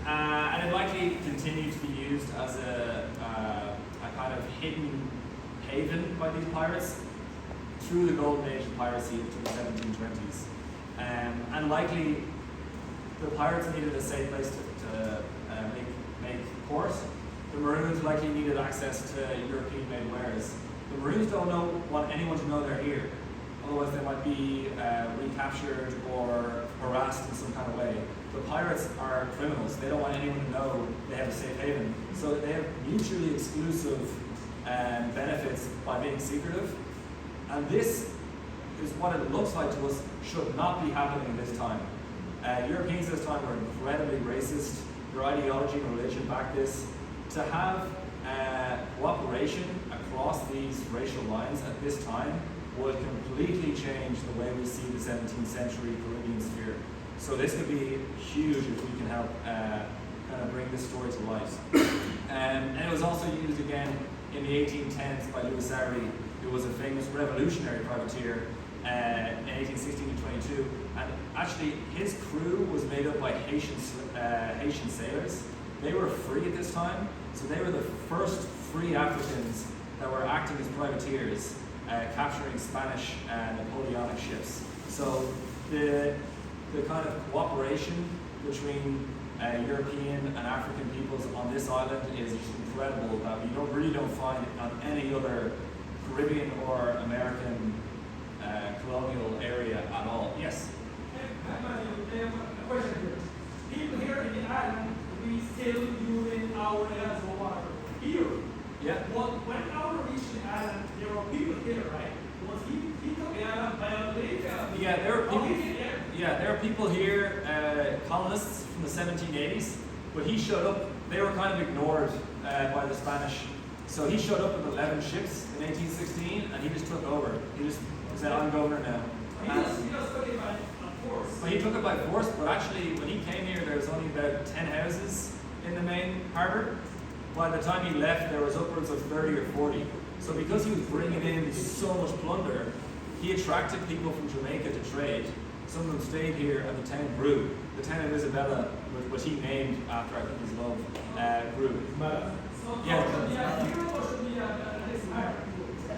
And it likely continued to be used as a kind of hidden haven by these pirates through the golden age of piracy into the 1720s. And likely the pirates needed a safe place to make port. The Maroons likely needed access to European-made wares. The Maroons don't want anyone to know they're here. Otherwise they might be recaptured or harassed in some kind of way. The pirates are criminals. They don't want anyone to know they have a safe haven. So they have mutually exclusive benefits by being secretive. And this is what it looks like to us should not be happening this time. Europeans this time were incredibly racist. Their ideology and religion backed this. To have cooperation across these racial lines at this time would completely change the way we see the 17th century Caribbean sphere. So this could be huge if we can help kind of bring this story to life. And it was also used again in the 1810s by Louis Saury, who was a famous revolutionary privateer in 1816 to 22. And actually his crew was made up by Haitian sailors. They were free at this time, so they were the first free Africans that were acting as privateers, capturing Spanish Napoleonic ships. So the kind of cooperation between European and African peoples on this island is incredible, that we really don't find on any other Caribbean or American colonial area at all. Yes? A question here. People here in the island, we still using our reservoir here. Yeah. When our reached the island, there were people here, right? Was he took the island by a lake? Yeah, there are people. Yeah, there are people here, colonists from the 1780s. When he showed up, they were kind of ignored by the Spanish. So he showed up with 11 ships in 1816, and he just took over. He just said, "I'm governor now." He just took it by force. Well, he took it by force, but actually, when he came here, there was only about 10 houses in the main harbour. By the time he left, there was upwards of 30 or 40. So because he was bringing in so much plunder, he attracted people from Jamaica to trade. Some of them stayed here, and the town grew. The town of Isabella, which he named after, I think, his love, grew. So Yeah. should be a hero or should be a pirate?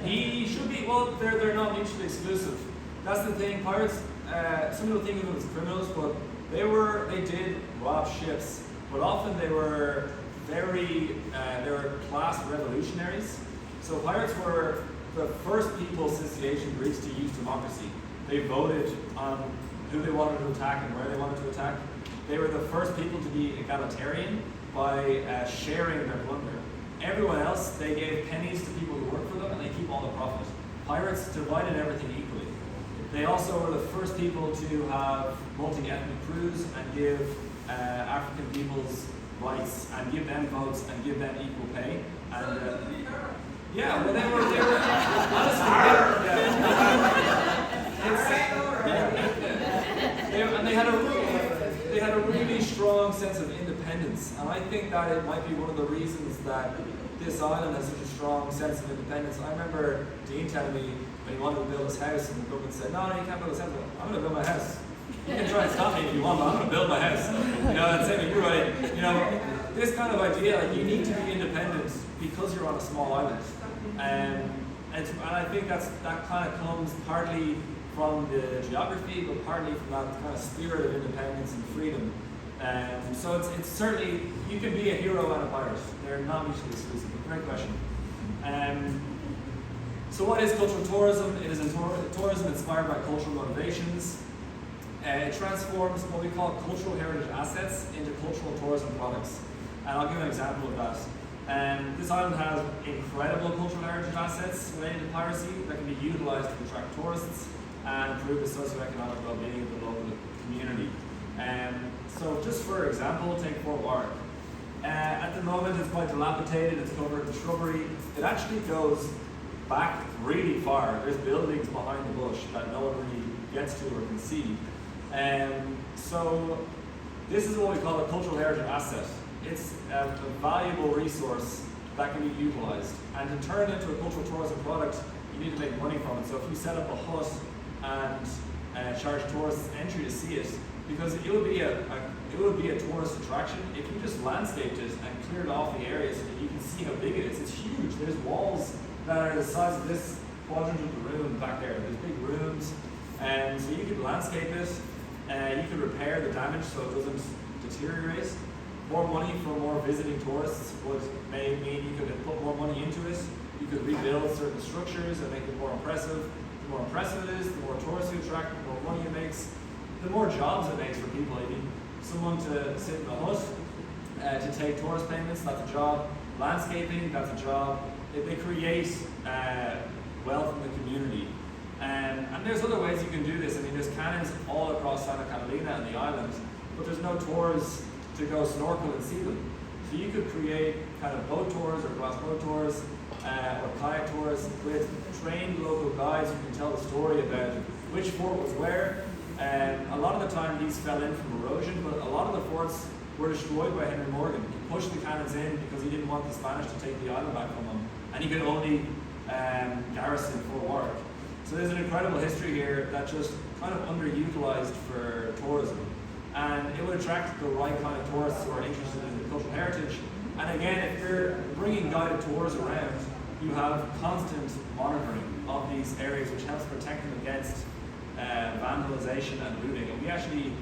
He should be, well, they're not mutually exclusive. That's the thing, pirates, some people think of them as criminals, but they they did rob ships, but often they were they were class revolutionaries. So pirates were the first people since the ancient Greeks to use democracy. They voted on who they wanted to attack and where they wanted to attack. They were the first people to be egalitarian by sharing their plunder. Everyone else, they gave pennies to people who worked for them and they keep all the profit. Pirates divided everything equally. They also were the first people to have multi-ethnic crews and give African peoples rights and give them votes and give them equal pay. And yeah, well, they were honestly, and they had a really strong sense of independence, and I think that it might be one of the reasons that this island has such a strong sense of independence. I remember Dean telling me when he wanted to build his house, and the government said, "No, you can't build this house." I'm going to build my house. You can try and stop me if you want, but I'm going to build my house. You know, and same with you, right? You know, this kind of idea, like you need to be independent because you're on a small island. And I think that kind of comes partly from the geography, but partly from that kind of spirit of independence and freedom. So it's certainly, you can be a hero and a pirate. They're not mutually exclusive. Great question. So what is cultural tourism? It is tourism inspired by cultural motivations. It transforms what we call cultural heritage assets into cultural tourism products. And I'll give an example of that. This island has incredible cultural heritage assets related to piracy that can be utilized to attract tourists and improve the socioeconomic well-being of the local community. So just for example, take Fort Warwick. At the moment it's quite dilapidated, it's covered in shrubbery. It actually goes back really far. There's buildings behind the bush that no one really gets to or can see. So this is what we call a cultural heritage asset. It's a valuable resource that can be utilized. And to turn it into a cultural tourism product, you need to make money from it. So if you set up a hut and charge tourists entry to see it, because it would be a tourist attraction if you just landscaped it and cleared off the area so that you can see how big it is. It's huge. There's walls that are the size of this quadrant of the room back there. There's big rooms, and so you could landscape it. You could repair the damage so it doesn't deteriorate. More money for more visiting tourists may mean you could put more money into it. You could rebuild certain structures and make it more impressive. The more impressive it is, the more tourists you attract, the more money it makes, the more jobs it makes for people. You need someone to sit in a hut to take tourist payments, that's a job. Landscaping, that's a job. They create wealth in the community. And there's other ways you can do this. I mean, there's cannons all across Santa Catalina and the island, but there's no tours to go snorkel and see them. So you could create kind of boat tours or glass boat tours or kayak tours with trained local guides who can tell the story about which fort was where. A lot of the time these fell in from erosion, but a lot of the forts were destroyed by Henry Morgan. He pushed the cannons in because he didn't want the Spanish to take the island back from him, and he could only garrison Fort Warwick. So there's an incredible history here that's just kind of underutilized for tourism. And it would attract the right kind of tourists who are interested in the cultural heritage. And again, if you're bringing guided tours around, you have constant monitoring of these areas, which helps protect them against vandalization and looting. And we actually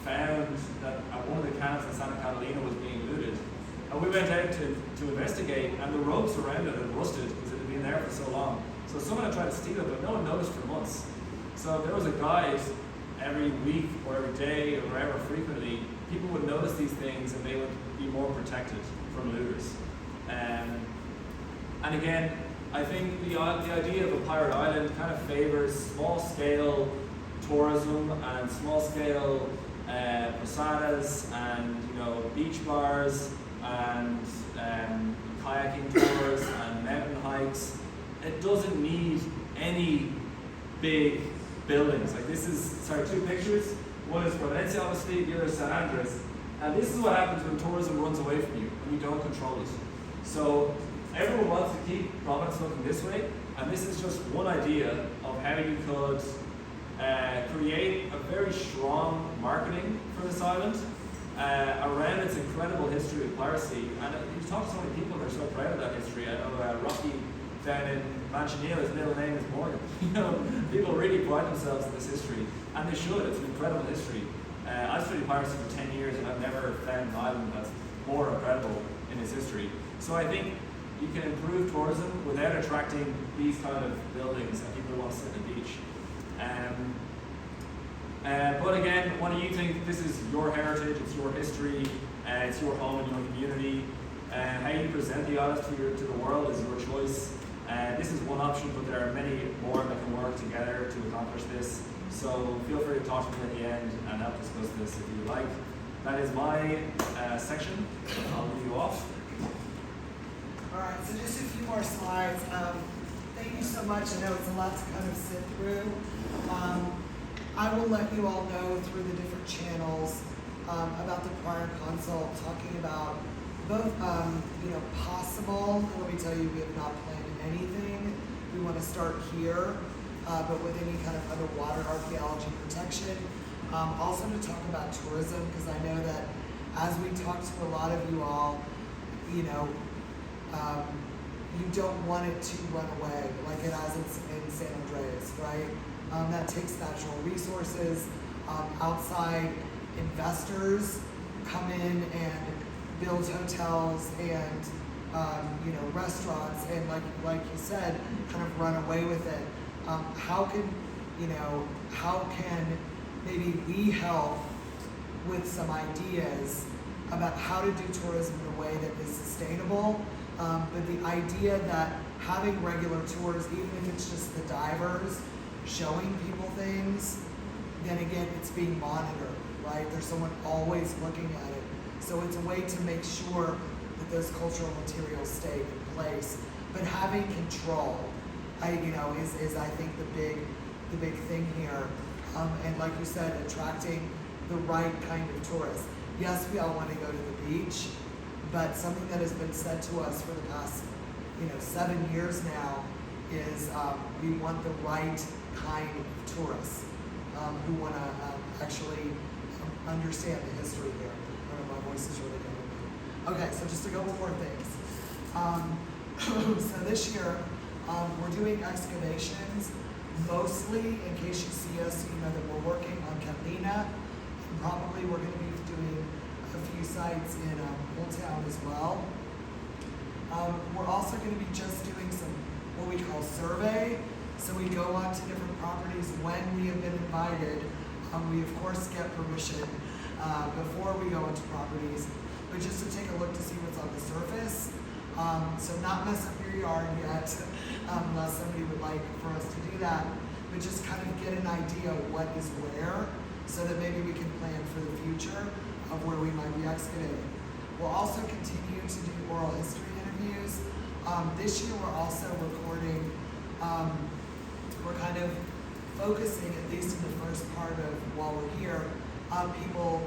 found that one of the cannons in Santa Catalina was being looted. And we went out to investigate, and the ropes around it had rusted because it had been there for so long. So someone had tried to steal it, but no one noticed for months. So there was a guide every week or every day or wherever frequently. People would notice these things and they would be more protected from looters. And again, I think the idea of a pirate island kind of favors small-scale tourism and small-scale posadas and beach bars and kayaking tours and mountain hikes. It doesn't need any big buildings. Like this is, two pictures. One is Providencia, obviously, the other is San Andres. And this is what happens when tourism runs away from you and you don't control it. So everyone wants to keep Providence looking this way, and this is just one idea of how you could create a very strong marketing for this island around its incredible history of piracy. And you talk to so many people and they're so proud of that history. I know Rocky down in Manchineal, his middle name is Morgan. People really pride themselves in this history, and they should. It's an incredible history. I studied piracy for 10 years and I've never found an island that's more incredible in its history. So I think you can improve tourism without attracting these kind of buildings and people who want to sit on the beach. But again, what do you think? This is your heritage, it's your history, it's your home and your community. How you present the island to the world is your choice. This is one option, but there are many more that can work together to accomplish this. So feel free to talk to me at the end and help discuss this if you like. That is my section. I'll leave you off. All right, so just a few more slides. Thank you so much. I know it's a lot to kind of sit through. I will let you all know through the different channels about the prior consult, talking about both, possible. Let me tell you, we have not planned anything. We want to start here, but with any kind of underwater archaeology protection. Also to talk about tourism, because I know that as we talk to a lot of you all, you don't want it to run away like it has in San Andreas, right? That takes natural resources. Outside investors come in and build hotels and restaurants, and like you said, kind of run away with it. How can maybe we help with some ideas about how to do tourism in a way that is sustainable? But the idea that having regular tours, even if it's just the divers showing people things, then again, it's being monitored, right? There's someone always looking at it. So it's a way to make sure that those cultural materials stay in place. But having control, is I think the big thing here. And like you said, attracting the right kind of tourists. Yes, we all want to go to the beach, but something that has been said to us for the past, 7 years now is we want the right kind of tourists who want to actually understand the history here. I don't know, my voice is really going. Okay, so just a couple more things. So this year, we're doing excavations, mostly, in case you see us, you know that we're working on Catalina, and probably we're going to be doing a few sites in Old Town as well. We're also going to be just doing some, what we call survey. So we go on to different properties when we have been invited. We of course get permission before we go into properties, but just to take a look to see what's on the surface. So not mess up your yard yet, unless somebody would like for us to do that, but just kind of get an idea of what is where, so that maybe we can plan for the future of where we might be excavating. We'll also continue to do oral history interviews. This year we're also recording, we're kind of focusing, at least in the first part of while we're here, people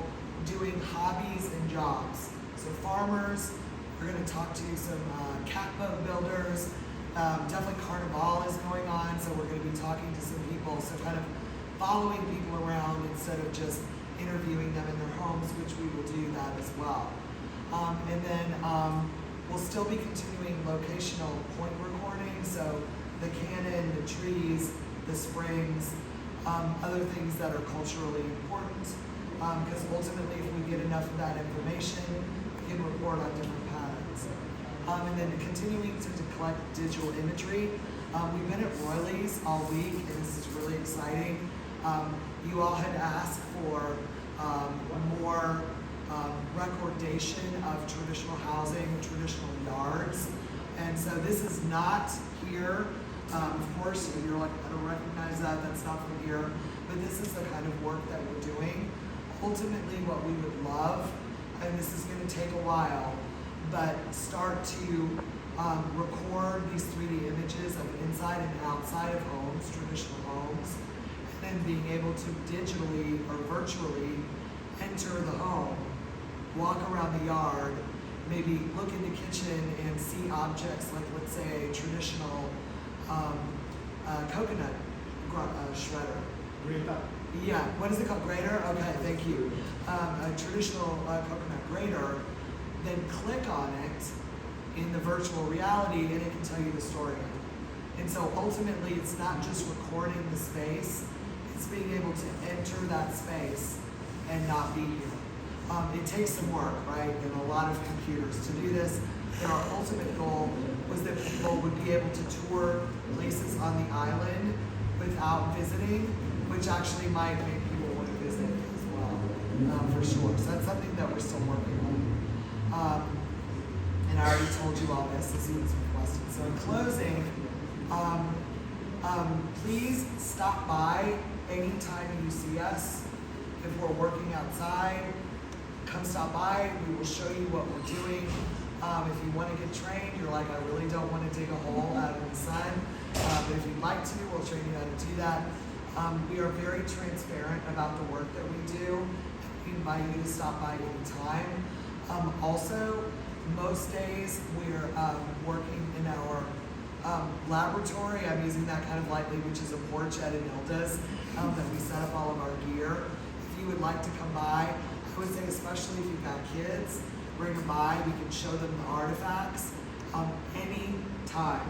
doing hobbies and jobs. So farmers, we're going to talk to some catboat builders. Definitely Carnival is going on, so we're going to be talking to some people. So kind of following people around instead of just interviewing them in their homes, which we will do that as well. And then we'll still be continuing locational point recording, so the cannon, the trees, the springs, other things that are culturally important, because ultimately if we get enough of that information, we can report on different patterns. And then continuing to collect digital imagery. We've been at Royleys all week, and this is really exciting. You all had asked for more recordation of traditional housing, traditional yards. And so this is not here. Of course, you're like, I don't recognize that, that's not from here. But this is the kind of work that we're doing. Ultimately, what we would love, and this is going to take a while, but start to record these 3D images of inside and outside of homes, traditional homes, and then being able to digitally or virtually enter the home, walk around the yard, maybe look in the kitchen and see objects like, let's say, a traditional coconut shredder. Grater. Yeah, what is it called? Grater? Okay, thank you. A traditional coconut grater, then click on it in the virtual reality and it can tell you the story. And so ultimately it's not just recording the space, it's being able to enter that space and not be here. It takes some work, right, and a lot of computers to do this. And our ultimate goal was that people would be able to tour places on the island without visiting, which actually might make people want to visit as well, for sure. So that's something that we're still working on. And I already told you all this as you was requested. So in closing, please stop by anytime you see us. If we're working outside, come stop by. We will show you what we're doing. If you want to get trained, you're like, I really don't want to dig a hole out in the sun. But if you'd like to, we'll train you how to do that. We are very transparent about the work that we do. We invite you to stop by anytime. Also, most days we're working in our laboratory. I'm using that kind of lightly, which is a porch at Anilda's that we set up all of our gear. If you would like to come by, I would say especially if you've got kids, bring them by. We can show them the artifacts any time.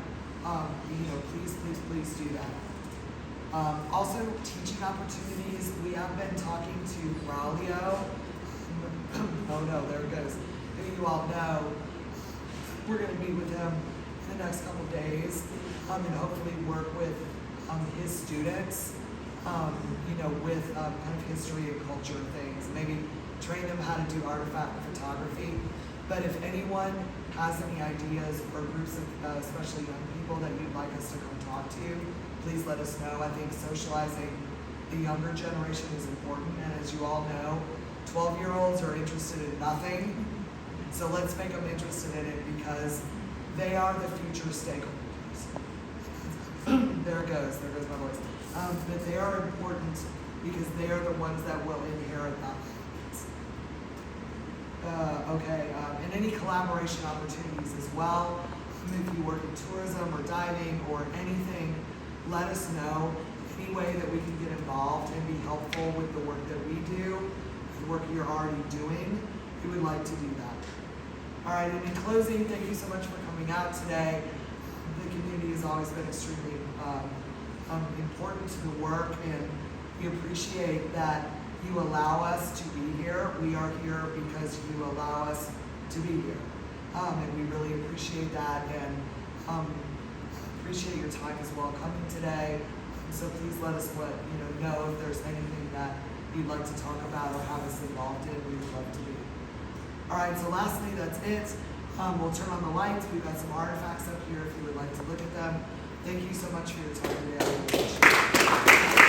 Please do that. Also, teaching opportunities. We have been talking to Braulio. Oh no, there it goes. Maybe you all know we're going to meet with him in the next couple days and hopefully work with his students, with kind of history and culture things. Maybe train them how to do artifact photography. But if anyone has any ideas or groups of especially young people that you'd like us to come talk to, please let us know. I think socializing the younger generation is important, and as you all know, 12-year-olds are interested in nothing. So let's make them interested in it because they are the future stakeholders. There goes my voice. But they are important because they are the ones that will inherit that. And any collaboration opportunities as well. If you work in tourism or diving or anything, let us know. Any way that we can get involved and be helpful with the work that we do, the work you're already doing, we would like to do that. All right, and in closing, thank you so much for coming out today. The community has always been extremely important to the work, and we appreciate that you allow us to be here. We are here because you allow us to be here. And we really appreciate that, and appreciate your time as well coming today. So please let us know if there's anything that you'd like to talk about or have us involved in. We would love to be. All right, so lastly, that's it. We'll turn on the lights. We've got some artifacts up here if you would like to look at them. Thank you so much for your time today. I really appreciate it.